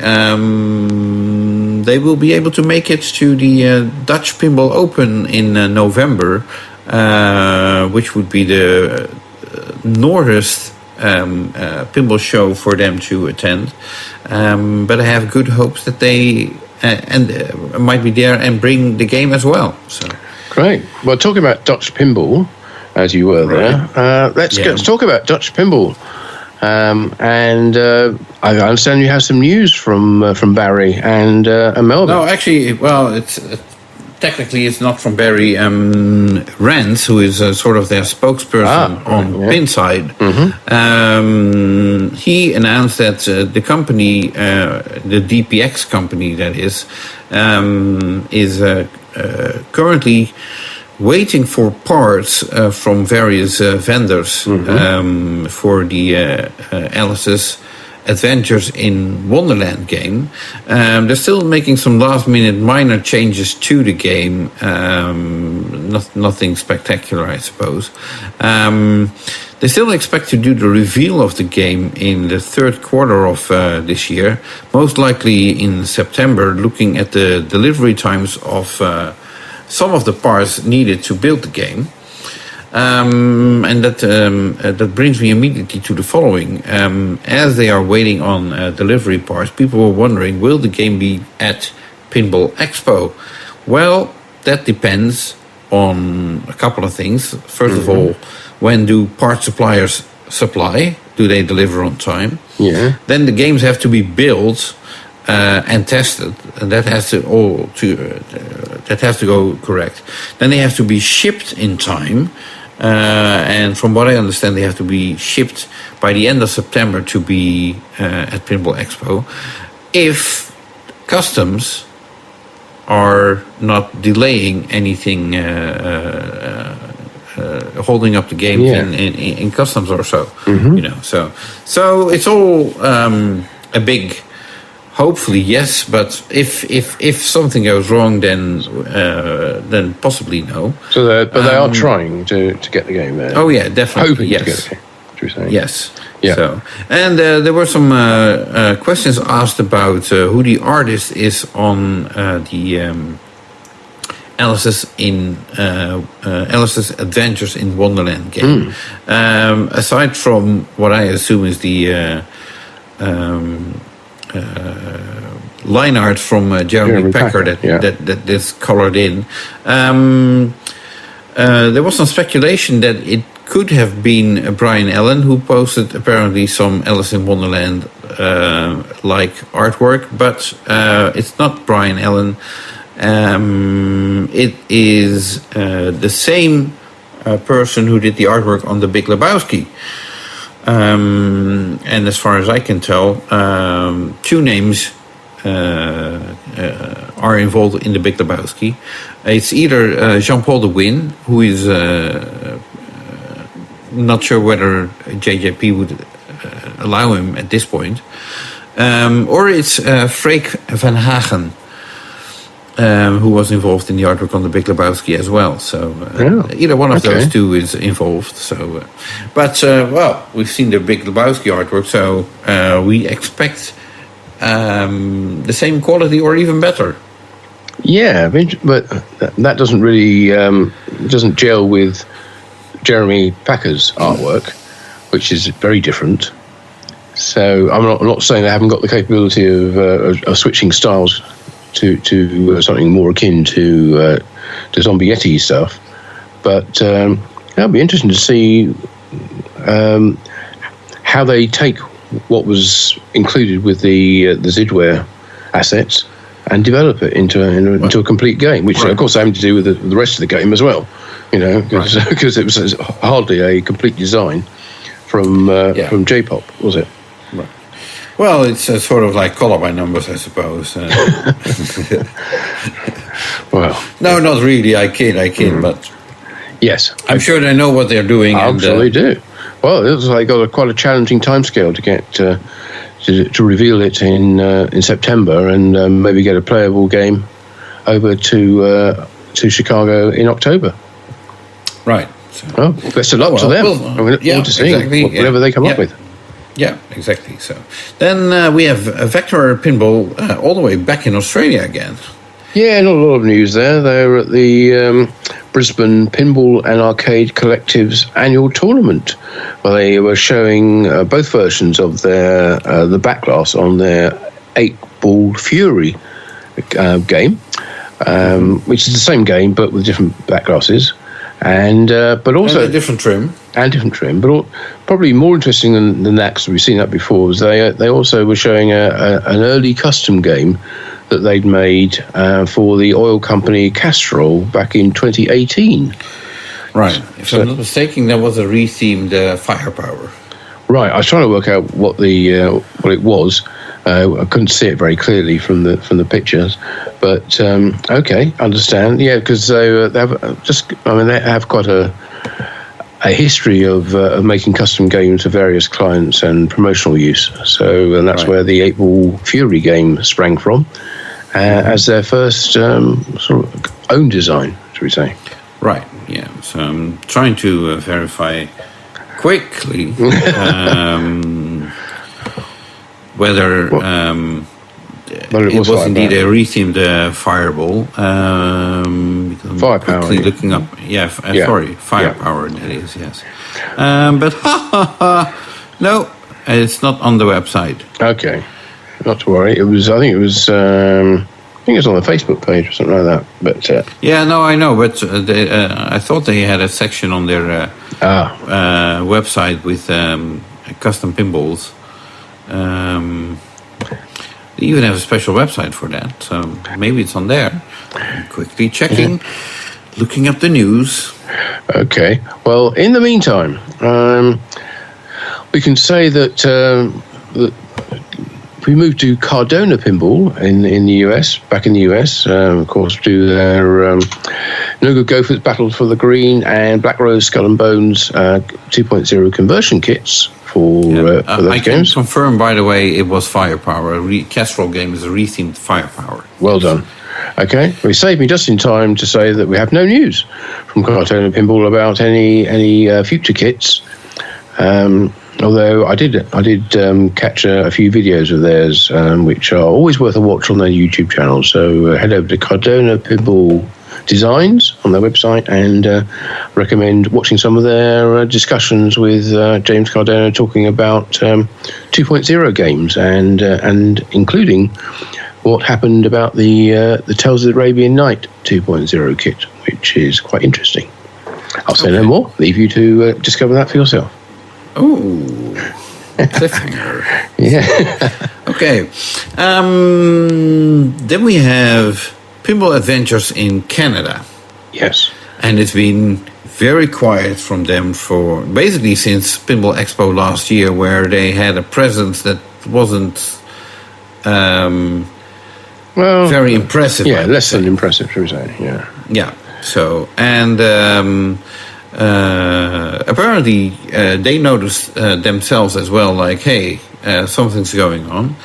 they will be able to make it to the Dutch Pinball Open in November, which would be the northest pinball show for them to attend. But I have good hopes that they might be there and bring the game as well. So. Great. Well, talking about Dutch Pinball, as you were there, let's talk about Dutch Pinball. And I understand you have some news from Barry and Melbourne. No, actually, well, it's technically it's not from Barry. Rance, who is sort of their spokesperson on Pinside, he announced that the company, the DPX company, that is currently waiting for parts from various vendors for the Alice's Adventures in Wonderland game. They're still making some last-minute minor changes to the game. Nothing spectacular, I suppose. They still expect to do the reveal of the game in the third quarter of this year, most likely in September, looking at the delivery times of some of the parts needed to build the game. And that brings me immediately to the following. As they are waiting on delivery parts, people were wondering, will the game be at Pinball Expo? Well, that depends on a couple of things. First of all, when do part suppliers supply? Do they deliver on time? Yeah. Then the games have to be built and tested, and that has to go correct. Then they have to be shipped in time, and from what I understand, they have to be shipped by the end of September to be at Pinball Expo. If customs are not delaying anything, holding up the games in customs or so. So it's all a big. Hopefully, yes, but if something goes wrong, then possibly no. So, they are trying to get the game there. Oh yeah, definitely. Hoping yes. to get the game. What you're saying? Yes. Yeah. So, and there were some questions asked about who the artist is on the Alice's Adventures in Wonderland game. Aside from what I assume is the line art from Jeremy Packer that is colored in. There was some speculation that it could have been Brian Allen who posted apparently some Alice in Wonderland like artwork, but it's not Brian Allen. It is the same person who did the artwork on The Big Lebowski. And as far as I can tell, two names are involved in The Big Lebowski. It's either Jean-Paul de Win, who is not sure whether JJP would allow him at this point, or it's Freek van Hagen, who was involved in the artwork on The Big Lebowski as well. So either one of those two is involved. So, but we've seen the Big Lebowski artwork, so we expect the same quality or even better. Yeah, but that doesn't really doesn't gel with Jeremy Packer's artwork, which is very different. So I'm not saying they haven't got the capability of switching styles to something more akin to Zombie Yeti stuff, but it'll be interesting to see how they take what was included with the Zidware assets and develop it into a complete game, which of course having to do with the rest of the game as well, because it was hardly a complete design from J-Pop, was it? Right. Well, it's sort of like color by numbers, I suppose. Well, no, not really. I kid, but yes, I'm sure they know what they're doing. Absolutely do. Well, it looks like got quite a challenging timescale to get to reveal it in September and maybe get a playable game over to Chicago in October. Right. So, best of luck to them. I look forward to seeing whatever they come up with. Yeah, exactly. So then we have Vector Pinball all the way back in Australia again. Yeah, not a lot of news there. They're at the Brisbane Pinball and Arcade Collective's annual tournament, where they were showing both versions of their the backglass on their 8-ball Fury game, which is the same game but with different backglasses, and but also and a different trim. But probably more interesting than that, because we've seen that before, was they also were showing an early custom game that they'd made for the oil company Castrol back in 2018. Right. If I'm not mistaken, that was a rethemed Firepower. Right. I was trying to work out what it was. I couldn't see it very clearly from the pictures, but okay, understand. Yeah, because they have quite a history of making custom games for various clients and promotional use. So, and that's where the 8-ball Fury game sprang from, as their first sort of own design, should we say? Right. Yeah. So I'm trying to verify quickly whether it was indeed a rethemed Fireball. Firepower. Quickly looking up. Sorry, Firepower. That is, yes. But no, it's not on the website. Okay, not to worry. I think it was on the Facebook page or something like that. But yeah, no, I know. But I thought they had a section on their website with custom pinballs. They even have a special website for that, so maybe it's on there. I'm quickly checking, looking up the news. Okay. Well, in the meantime, we can say that we move to Cardona Pinball in the US, back in the US, of course, do their No Good Gophers Battle for the Green and Black Rose Skull and Bones 2.0 conversion kits for those I can games. confirm, by the way, it was Firepower. Kestrel game is a rethemed Firepower. Well done. Okay, we saved me just in time to say that we have no news from Cardona Pinball about any future kits. Although I did catch a few videos of theirs, which are always worth a watch on their YouTube channel. So head over to Cardona Pinball Designs on their website and recommend watching some of their discussions with James Cardona talking about 2.0 games and including what happened about the Tales of the Arabian Night 2.0 kit, which is quite interesting. I'll say no more. Leave you to discover that for yourself. Oh, cliffhanger. Yeah. Okay. Then we have Pinball Adventures in Canada. Yes. And it's been very quiet from them for basically since Pinball Expo last year, where they had a presence that wasn't very impressive. Yeah, less than impressive, should we say. Yeah. Yeah. So, and apparently they noticed themselves as well, like, hey, something's going on.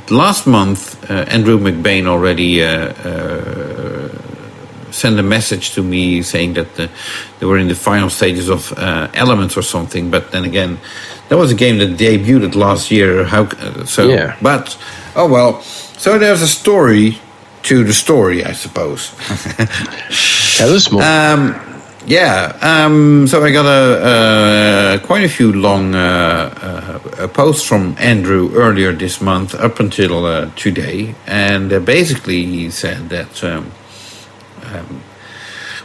Last month, Andrew McBain already sent a message to me saying that they were in the final stages of Elements or something. But then again, that was a game that debuted last year. Yeah. But, oh well. So there's a story to the story, I suppose. Tell us more. So I got quite a few long posts from Andrew earlier this month up until today, and basically he said that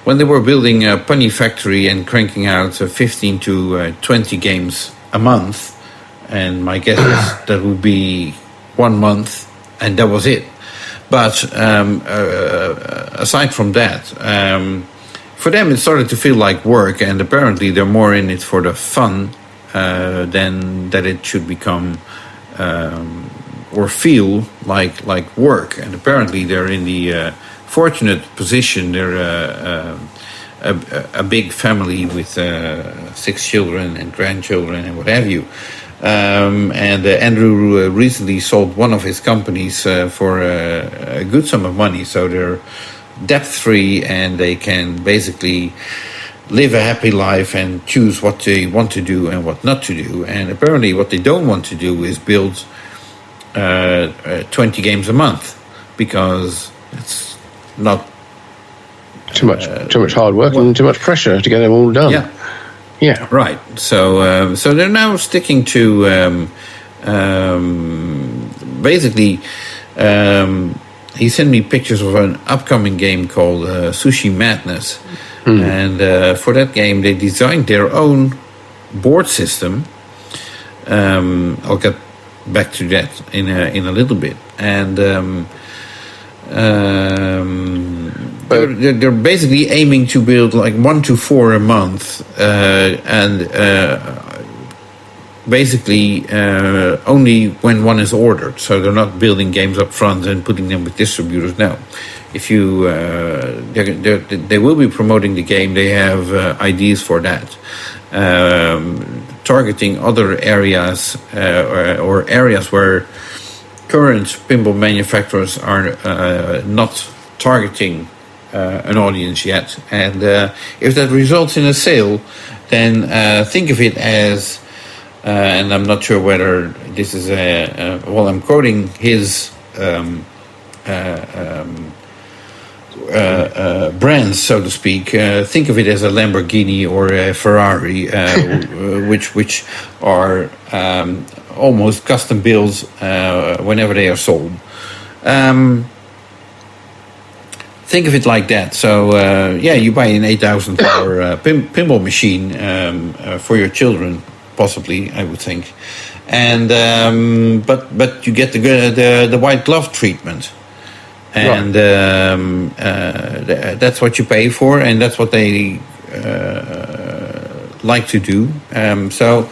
when they were building a Punny Factory and cranking out 15 to 20 games a month, and my guess is that would be 1 month, and that was it. But aside from that, for them it started to feel like work, and apparently they're more in it for the fun than that it should become or feel like work. And apparently they're in the fortunate position. They're a big family with 6 children and grandchildren and what have you. And Andrew recently sold one of his companies for a good sum of money, so they're debt-free and they can basically live a happy life and choose what they want to do and what not to do. And apparently what they don't want to do is build 20 games a month, because it's not too much hard work and too much pressure to get them all done. Yeah. Right. So they're now sticking to basically. He sent me pictures of an upcoming game called Sushi Madness, and for that game they designed their own board system. I'll get back to that in a little bit, and they're basically aiming to build like 1 to 4 a month, and basically only when one is ordered. So they're not building games up front and putting them with distributors. No, if you they will be promoting the game. They have ideas for that, targeting other areas or areas where current pinball manufacturers are not targeting an audience yet. And if that results in a sale, then think of it as, and I'm not sure whether this is I'm quoting his brands, so to speak. Think of it as a Lamborghini or a Ferrari, which are almost custom builds whenever they are sold. Think of it like that. So you buy an $8,000 pinball machine for your children, possibly, I would think, and but you get the white glove treatment, and that's what you pay for, and that's what they like to do. So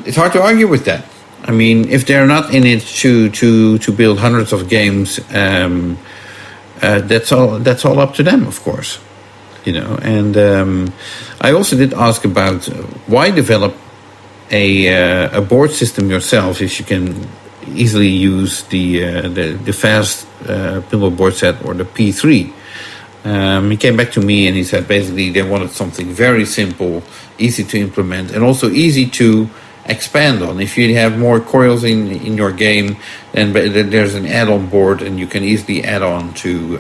it's hard to argue with that. I mean, if they're not in it to build hundreds of games, that's all up to them, of course. And I also did ask about why develop a board system yourself if you can easily use the fast pinball board set or the P3. He came back to me and he said basically they wanted something very simple, easy to implement, and also easy to expand on. If you have more coils in your game, then there's an add-on board and you can easily add on to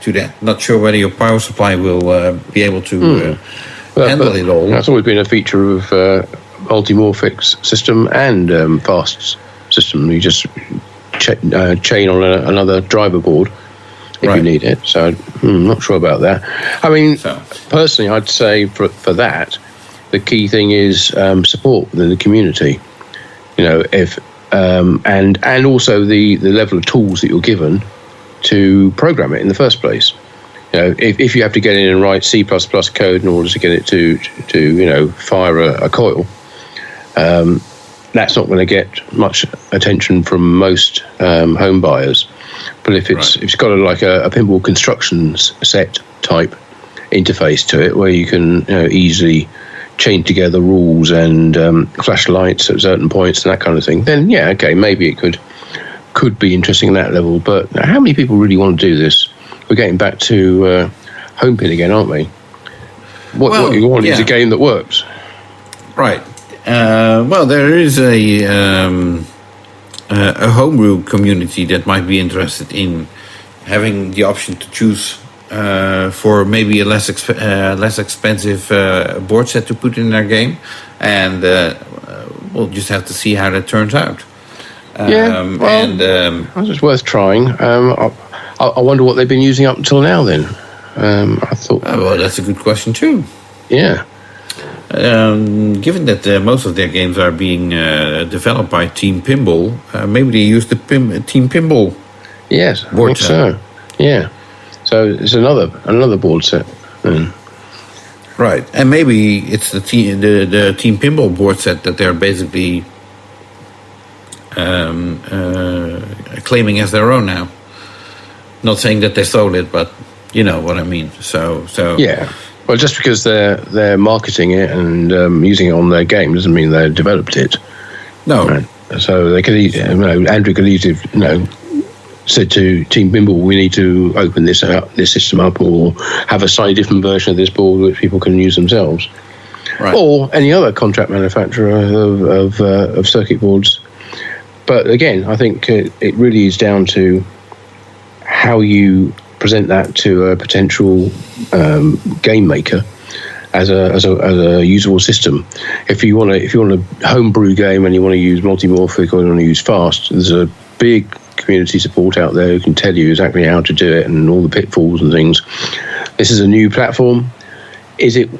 that. Not sure whether your power supply will be able to handle it all. That's always been a feature of multimorphics system and fast system. You just chain on another driver board if you need it. So I'm not sure about that. I mean, personally, I'd say for that, the key thing is support within the community. If and also the level of tools that you're given to program it in the first place. If you have to get in and write C++ code in order to get it to fire a coil, that's not going to get much attention from most home buyers. But if it's got a pinball construction set type interface to it, where you can easily chain together rules and flash lights at certain points and that kind of thing, then maybe it could be interesting at that level. But how many people really want to do this? We're getting back to home pin again, aren't we? What you want is a game that works. Right. There is a homebrew community that might be interested in having the option to choose for maybe a less expensive board set to put in their game, and we'll just have to see how that turns out. It's worth trying. I wonder what they've been using up until now. Then I thought. That's a good question too. Yeah. Given that most of their games are being developed by Team Pinball, maybe they use the Team Pinball. Yes, I think so. Yeah. So it's another board set. Right, and maybe it's the Team Pinball board set that they're basically claiming as their own now. Not saying that they stole it, but you know what I mean. So yeah. Well, just because they're marketing it and using it on their game doesn't mean they developed it. No. Right? So they could, Andrew could easily, said to Team Pinball, we need to open this system up, or have a slightly different version of this board which people can use themselves, right. Or any other contract manufacturer of circuit boards. But again, I think it really is down to how you present that to a potential game maker as a usable system. If you want a homebrew game and you want to use multimorphic or you want to use fast, there's a big community support out there who can tell you exactly how to do it and all the pitfalls and things. This is a new platform. Is it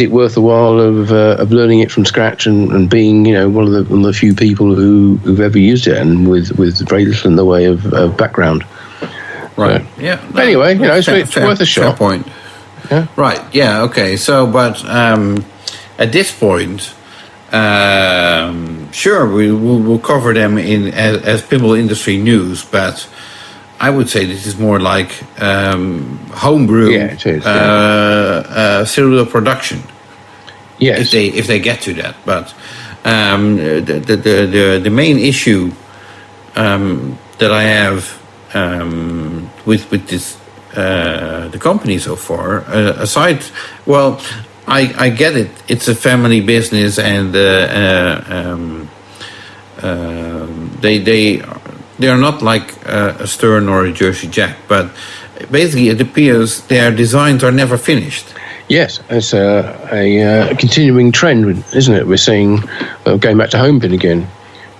worth the while of learning it from scratch and being one of the few people who've ever used it and with very little in the way of background? Right. So, yeah. No, anyway, it's worth a shot. Fair point. Yeah. Right. Yeah. Okay. So, but at this point, sure, we'll cover them as Pinball Industry News, but I would say this is more like homebrew, it is, serial production. Yes. If they get to that, but the main issue that I have with this the company so far, aside, well, I get it. It's a family business, and they are not like a Stern or a Jersey Jack, but basically it appears their designs are never finished. Yes, it's a continuing trend, isn't it? We're seeing going back to home pin again.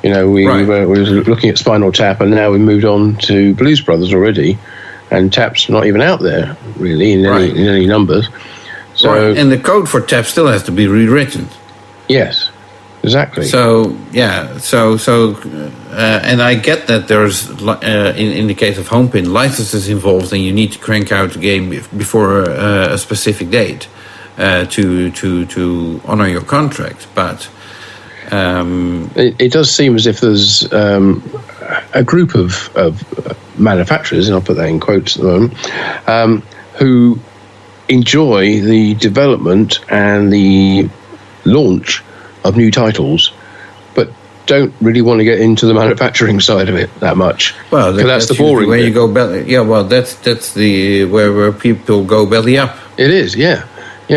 We were looking at Spinal Tap, and now we moved on to Blues Brothers already, and Tap's not even out there really in any numbers. So, right. And the code for Tap still has to be rewritten. Yes, exactly. So yeah, and I get that there's in the case of home pin licenses involved, and you need to crank out the game before a specific date to honor your contract. But It does seem as if there's a group of manufacturers, and I'll put that in quotes at the moment, who enjoy the development and the launch of new titles, but don't really want to get into the manufacturing side of it that much. Well, that's the boring where bit. you go belly. Yeah, well, that's the where people go belly up. It is, yeah.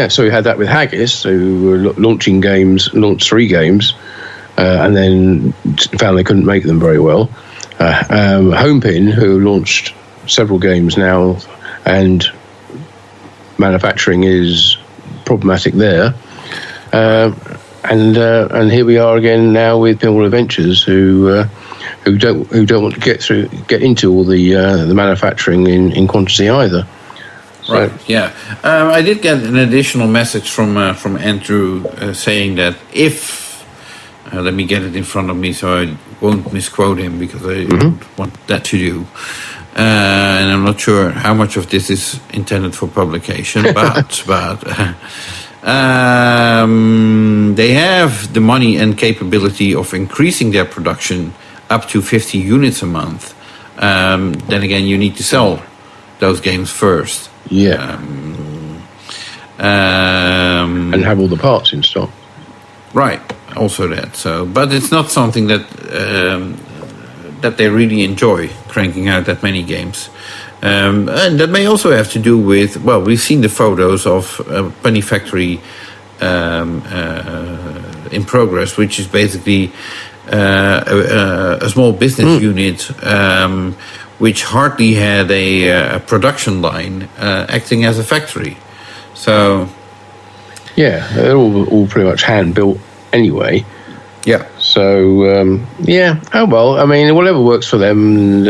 So we had that with Haggis, who were launched 3 games, and then found they couldn't make them very well. Homepin, who launched several games now, and manufacturing is problematic there. And here we are again now with Pinball Adventures, who don't want to get into all the manufacturing in quantity either. So, right. Yeah. I did get an additional message from Andrew saying that if let me get it in front of me so I won't misquote him, because I don't want that to do. And I'm not sure how much of this is intended for publication, but they have the money and capability of increasing their production up to 50 units a month. Then again, you need to sell those games first. Yeah. And have all the parts in stock. Right. Also that. So, but it's not something that that they really enjoy, cranking out that many games. And that may also have to do with, well, we've seen the photos of Bunny Factory in progress, which is basically a small business unit which hardly had a production line acting as a factory. So, yeah, they're all pretty much hand built anyway. Yeah. So yeah. Oh well. I mean, whatever works for them.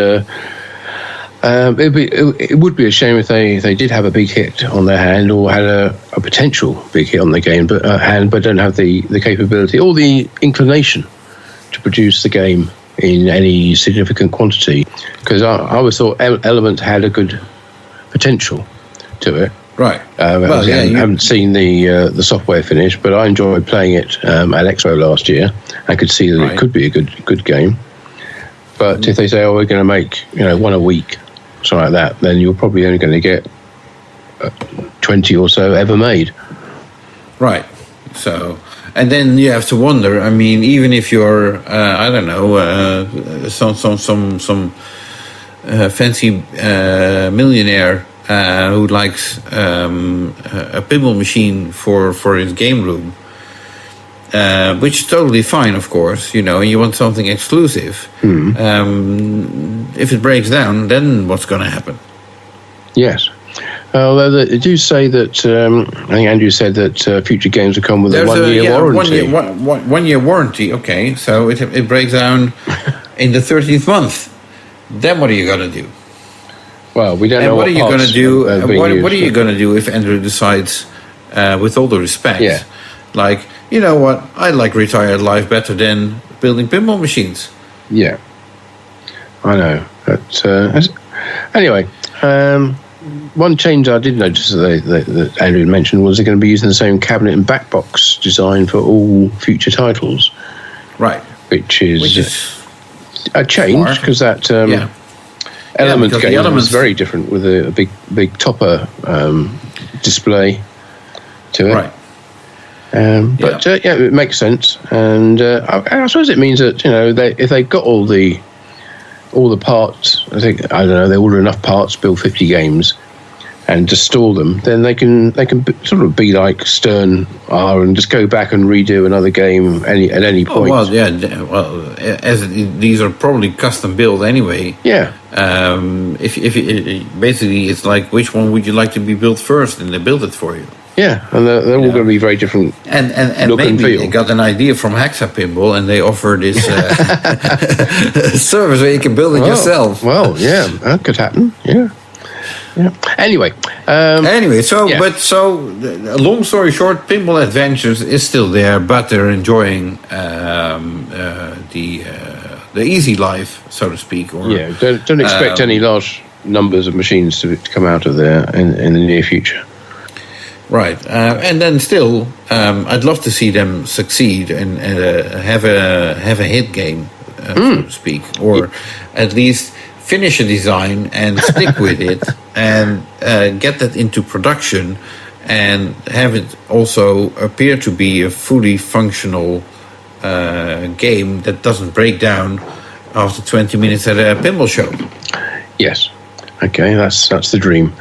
And it would be a shame if they did have a big hit on their hand, or had a potential big hit on their game, but don't have the capability or the inclination to produce the game in any significant quantity. Because I always thought Element had a good potential to it. Right. I haven't seen the software finish, but I enjoyed playing it at Expo last year. I could see that it could be a good game. But if they say, "Oh, we're going to make one a week," something like that, then you're probably only going to get 20 or so ever made. Right. So, and then you have to wonder. I mean, even if you're, I don't know, some fancy millionaire who likes a pinball machine for his game room, which is totally fine, of course, and you want something exclusive. If it breaks down, then what's going to happen? Yes. Although they do say that, I think Andrew said that future games will come with a 1-year warranty. 1 year warranty, okay. So it breaks down in the 13th month. Then what are you going to do? Well, we don't know what are you going to do. What are you going to do if Andrew decides, with all the respect, like, you know what, I like retired life better than building pinball machines. Yeah, I know. But anyway, one change I did notice that Andrew mentioned was they're going to be using the same cabinet and back box design for all future titles. Right. Which is a change, because that Element game was very different, with a big topper display to it. Right. But it makes sense, and I suppose it means that if they got all the parts, I don't know, they order enough parts, build 50 games, and just store them, then they can sort of be like Stern are and just go back and redo another game at any point. As these are probably custom built anyway. Yeah. If basically it's like, which one would you like to be built first, and they build it for you. Yeah, and they're all going to be very different. And look maybe and feel. they got an idea from Haggis Pinball, and they offer this service where you can build it yourself. Well, yeah, that could happen. Yeah. Anyway, long story short, Pinball Adventures is still there, but they're enjoying the easy life, so to speak. Or don't expect any large numbers of machines to come out of there in the near future. Right, and then still, I'd love to see them succeed and have a hit game, so to speak, or at least finish a design and stick with it and get that into production and have it also appear to be a fully functional game that doesn't break down after 20 minutes at a pinball show. Yes. Okay, that's the dream.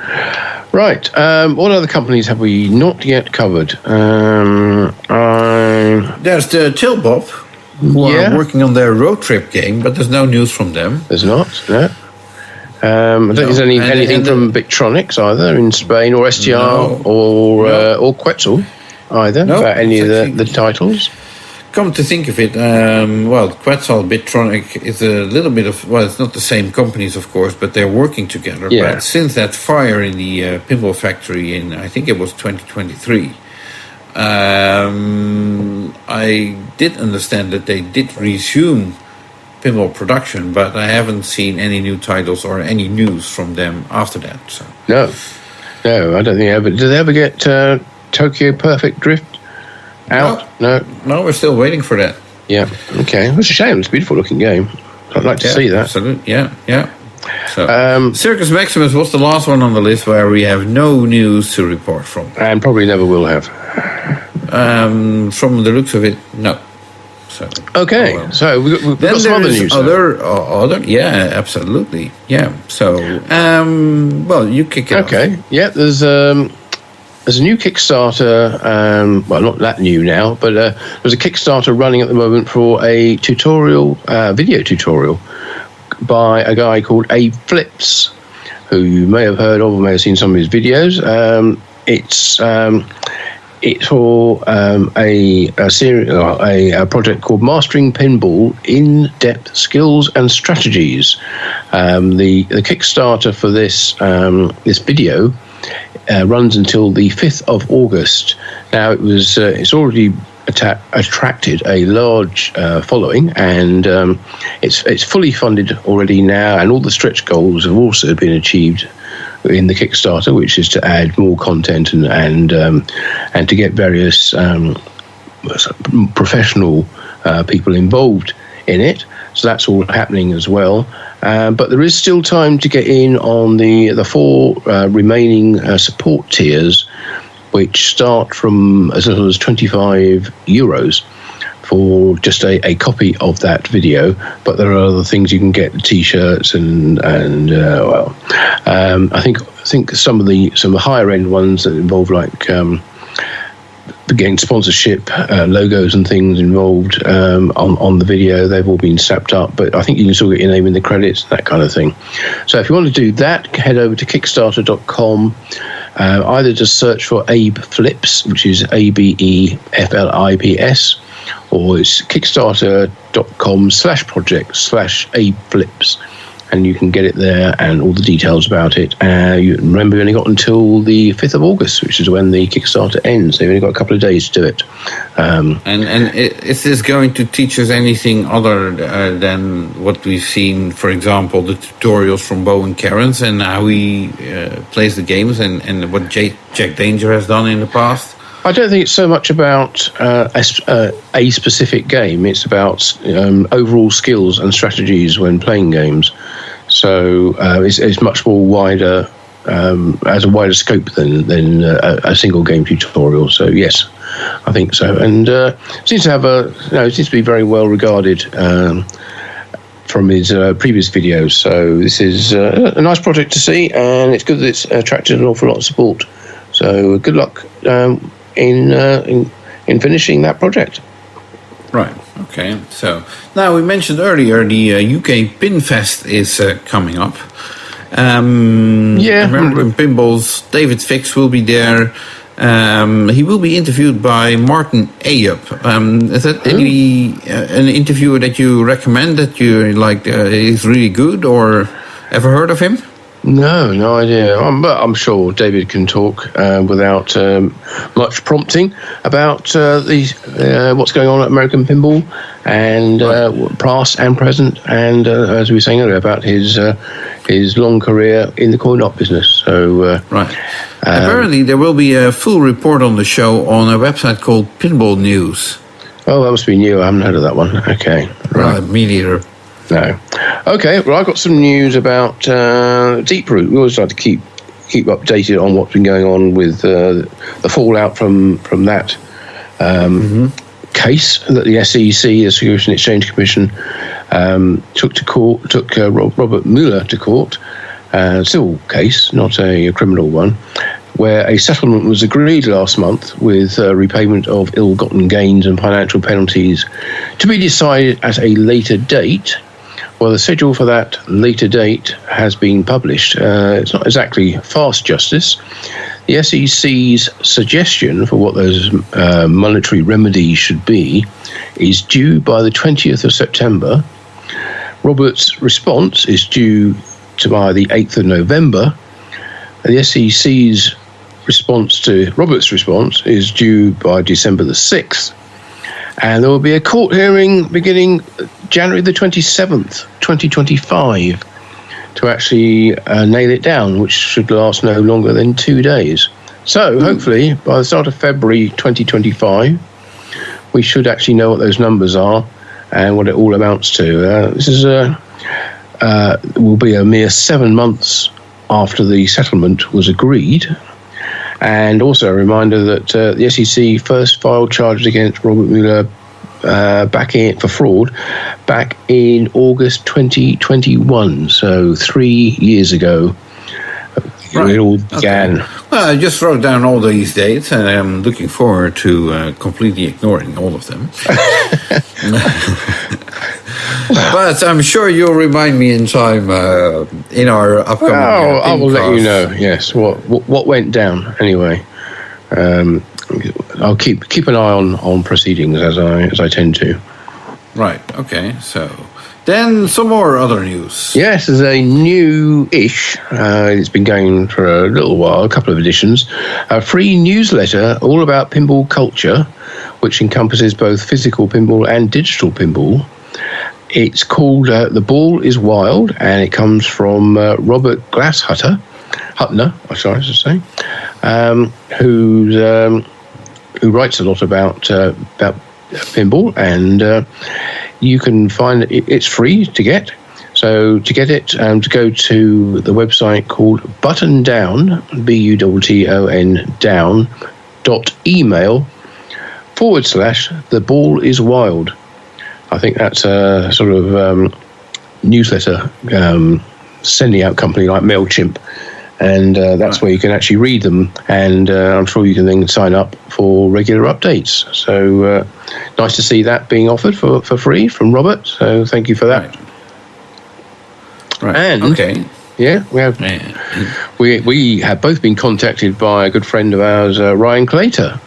Right. What other companies have we not yet covered? There's the Tilbop, who are working on their road trip game, but there's no news from them. There's not, no. I don't think there's anything from Victronics either in Spain, or STR, or Quetzal either, about any of the titles. Come to think of it, Quetzal, Victronic is a little bit of, it's not the same companies, of course, but they're working together. Yeah. But since that fire in the pinball factory in, I think it was 2023, I did understand that they did resume pinball production, but I haven't seen any new titles or any news from them after that. So. No, I don't think ever. Did they ever get Tokyo Perfect Drift out? No, we're still waiting for that. Yeah, okay. It's a shame. It's a beautiful looking game. I'd like to see that. Absolutely, yeah. So, Circus Maximus was the last one on the list where we have no news to report from. And probably never will have. From the looks of it, no. So, okay, so we've got some other news. Other, yeah, absolutely, yeah. So, you kick it off. Okay, yeah. There's a new Kickstarter. Not that new now, but there's a Kickstarter running at the moment for a video tutorial by a guy called Ayub Flips, who you may have heard of or may have seen some of his videos. It's for a project called Mastering Pinball: In-Depth Skills and Strategies. The Kickstarter for this video runs until the 5th of August. Now it's already attracted a large following, and it's fully funded already now, and all the stretch goals have also been achieved in the Kickstarter, which is to add more content and to get various professional people involved in it. So that's all happening as well. But there is still time to get in on the 4 remaining support tiers, which start from as little as €25 for just a copy of that video. But there are other things you can get: T-shirts and I think some of the higher end ones that involve like getting sponsorship logos and things involved on the video. They've all been snapped up, but I think you can still get your name in the credits, that kind of thing. So if you want to do that, head over to Kickstarter.com. Either just search for Ayub Flips, which is ABEFLIPS, or it's Kickstarter.com/project/Ayub Flips, and you can get it there and all the details about it. You remember, you only got until the 5th of August, which is when the Kickstarter ends. So you've only got a couple of days to do it. And is this going to teach us anything other than what we've seen, for example, the tutorials from Bo and Karen's and how he plays the games and what Jack Danger has done in the past? I don't think it's so much about a specific game. It's about overall skills and strategies when playing games. So it's much more wider, has a wider scope than a single game tutorial. So yes, I think so. And seems to have seems to be very well regarded from his previous videos. So this is a nice project to see, and it's good that it's attracted an awful lot of support. So good luck in finishing that project. Right. Okay. So now we mentioned earlier the UK Pinfest is coming up. I remember in Pinballs, David Fix will be there. He will be interviewed by Martin Ayub. Is that an interviewer that you recommend, that you like? Is really good, or ever heard of him? No idea. But I'm sure David can talk without much prompting about what's going on at American Pinball and past and present, and as we were saying earlier, about his long career in the coin-op business. So right. Apparently, there will be a full report on the show on a website called Pinball News. Oh, that must be new. I haven't heard of that one. Okay. Right. Me neither. No. Okay, well, I've got some news about Deeproot. We always like to keep updated on what's been going on with the fallout from that case that the SEC, the Securities and Exchange Commission, took Robert Mueller to court, a civil case, not a criminal one, where a settlement was agreed last month with repayment of ill-gotten gains and financial penalties to be decided at a later date. Well, the schedule for that later date has been published. It's not exactly fast justice. The SEC's suggestion for what those monetary remedies should be is due by the 20th of September. Robert's response is due by the 8th of November. The SEC's response to Robert's response is due by December the 6th. And there will be a court hearing beginning January the 27th, 2025, to actually nail it down, which should last no longer than 2 days. So hopefully by the start of February 2025, we should actually know what those numbers are and what it all amounts to. This is will be a mere 7 months after the settlement was agreed. And also a reminder that the SEC first filed charges against Robert Mueller for fraud back in August 2021, so 3 years ago. Right. It all began. Okay. Well, I just wrote down all these dates, and I'm looking forward to completely ignoring all of them. But I'm sure you'll remind me in time in our upcoming. I will let you know. Yes, what went down anyway. I'll keep an eye on proceedings as I tend to. Right. Okay. So then some more other news. Yes, there's a new-ish. It's been going for a little while, a couple of editions. A free newsletter all about pinball culture, which encompasses both physical pinball and digital pinball. It's called The Ball is Wild, and it comes from Robert Glasshutner, I should say, who writes a lot about pinball, and you can find it's free to get. So to get it, to go to the website called Button Down, BUTTON down.email / The Ball is Wild. I think that's a sort of newsletter sending out company like MailChimp, and that's where you can actually read them, and I'm sure you can then sign up for regular updates. So nice to see that being offered for free from Robert, so thank you for that. Right. And okay. Yeah, we have both been contacted by a good friend of ours, Ryan Claytor,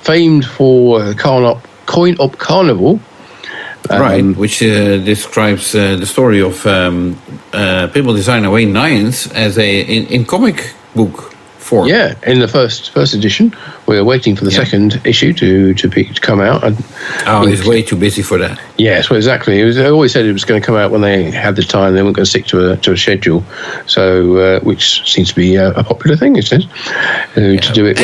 famed for Coin-Op Carnival. Which describes the story of pinball designer Wayne Nyens as in comic book form. Yeah, in the first edition. We're waiting for the second issue to come out. He's way too busy for that. Yes, well, exactly. They always said it was going to come out when they had the time. They weren't going to stick to a schedule. So, which seems to be a popular thing, it says, to do it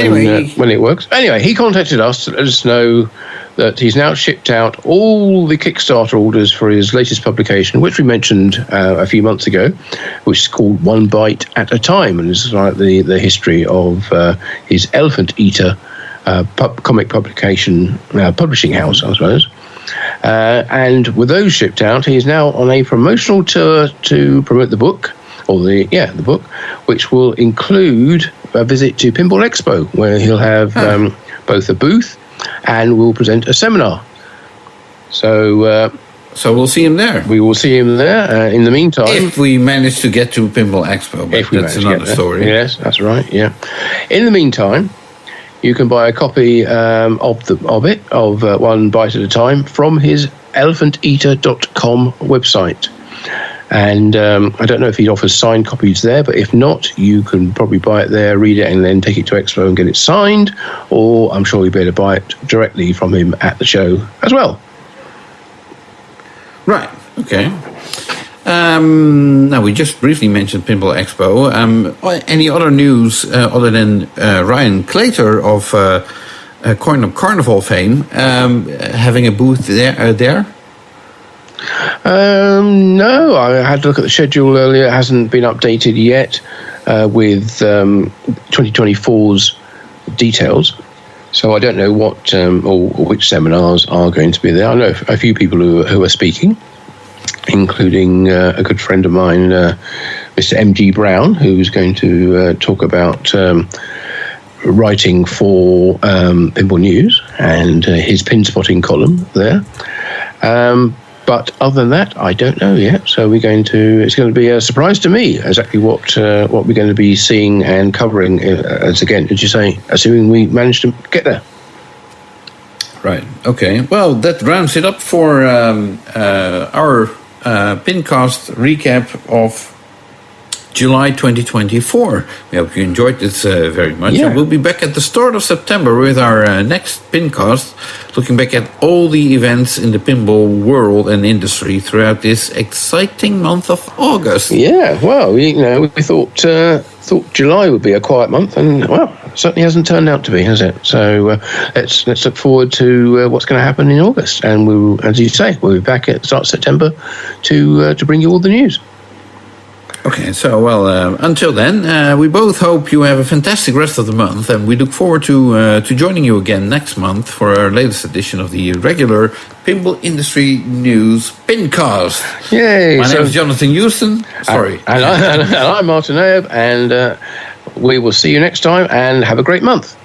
when it works. Anyway, he contacted us to let us know that he's now shipped out all the Kickstarter orders for his latest publication, which we mentioned a few months ago, which is called One Bite at a Time, and this is like the history of his Elephant Eater comic publication publishing house, I suppose. And with those shipped out, he's now on a promotional tour to promote the book, the book, which will include a visit to Pinball Expo, where he'll have both a booth and we'll present a seminar. So we'll see him there. We will see him there. In the meantime, if we manage to get to Pinball Expo, but that's another story. Yes, that's right. Yeah. In the meantime, you can buy a copy of One Bite at a Time from his elephanteater.com website. And I don't know if he offers signed copies there, but if not, you can probably buy it there, read it, and then take it to Expo and get it signed. Or I'm sure you'll be able to buy it directly from him at the show as well. Right. Okay. Now, we just briefly mentioned Pinball Expo. Any other news other than Ryan Claytor of Carnival fame having a booth there? No, I had to look at the schedule earlier. It hasn't been updated yet with 2024's details. So I don't know what or which seminars are going to be there. I know a few people who are speaking, including a good friend of mine, Mr. M.G. Brown, who's going to talk about writing for Pinball News and his pin spotting column there. But other than that, I don't know yet. So it's going to be a surprise to me exactly what we're going to be seeing and covering. As you say, assuming we manage to get there. Right. Okay. Well, that rounds it up for our PINcast recap of July 2024. We hope you enjoyed this very much. Yeah. And we'll be back at the start of September with our next PINcast, looking back at all the events in the pinball world and industry throughout this exciting month of August. Yeah, well, we thought July would be a quiet month, and well, it certainly hasn't turned out to be, has it? So let's look forward to what's going to happen in August, and we'll, as you say, we'll be back at the start of September to bring you all the news. Okay, so, well, until then, we both hope you have a fantastic rest of the month, and we look forward to joining you again next month for our latest edition of the regular Pinball Industry News PINcast. Yay! My name is Jonathan Joosten. Sorry. And I'm Martin Ayub, and we will see you next time, and have a great month.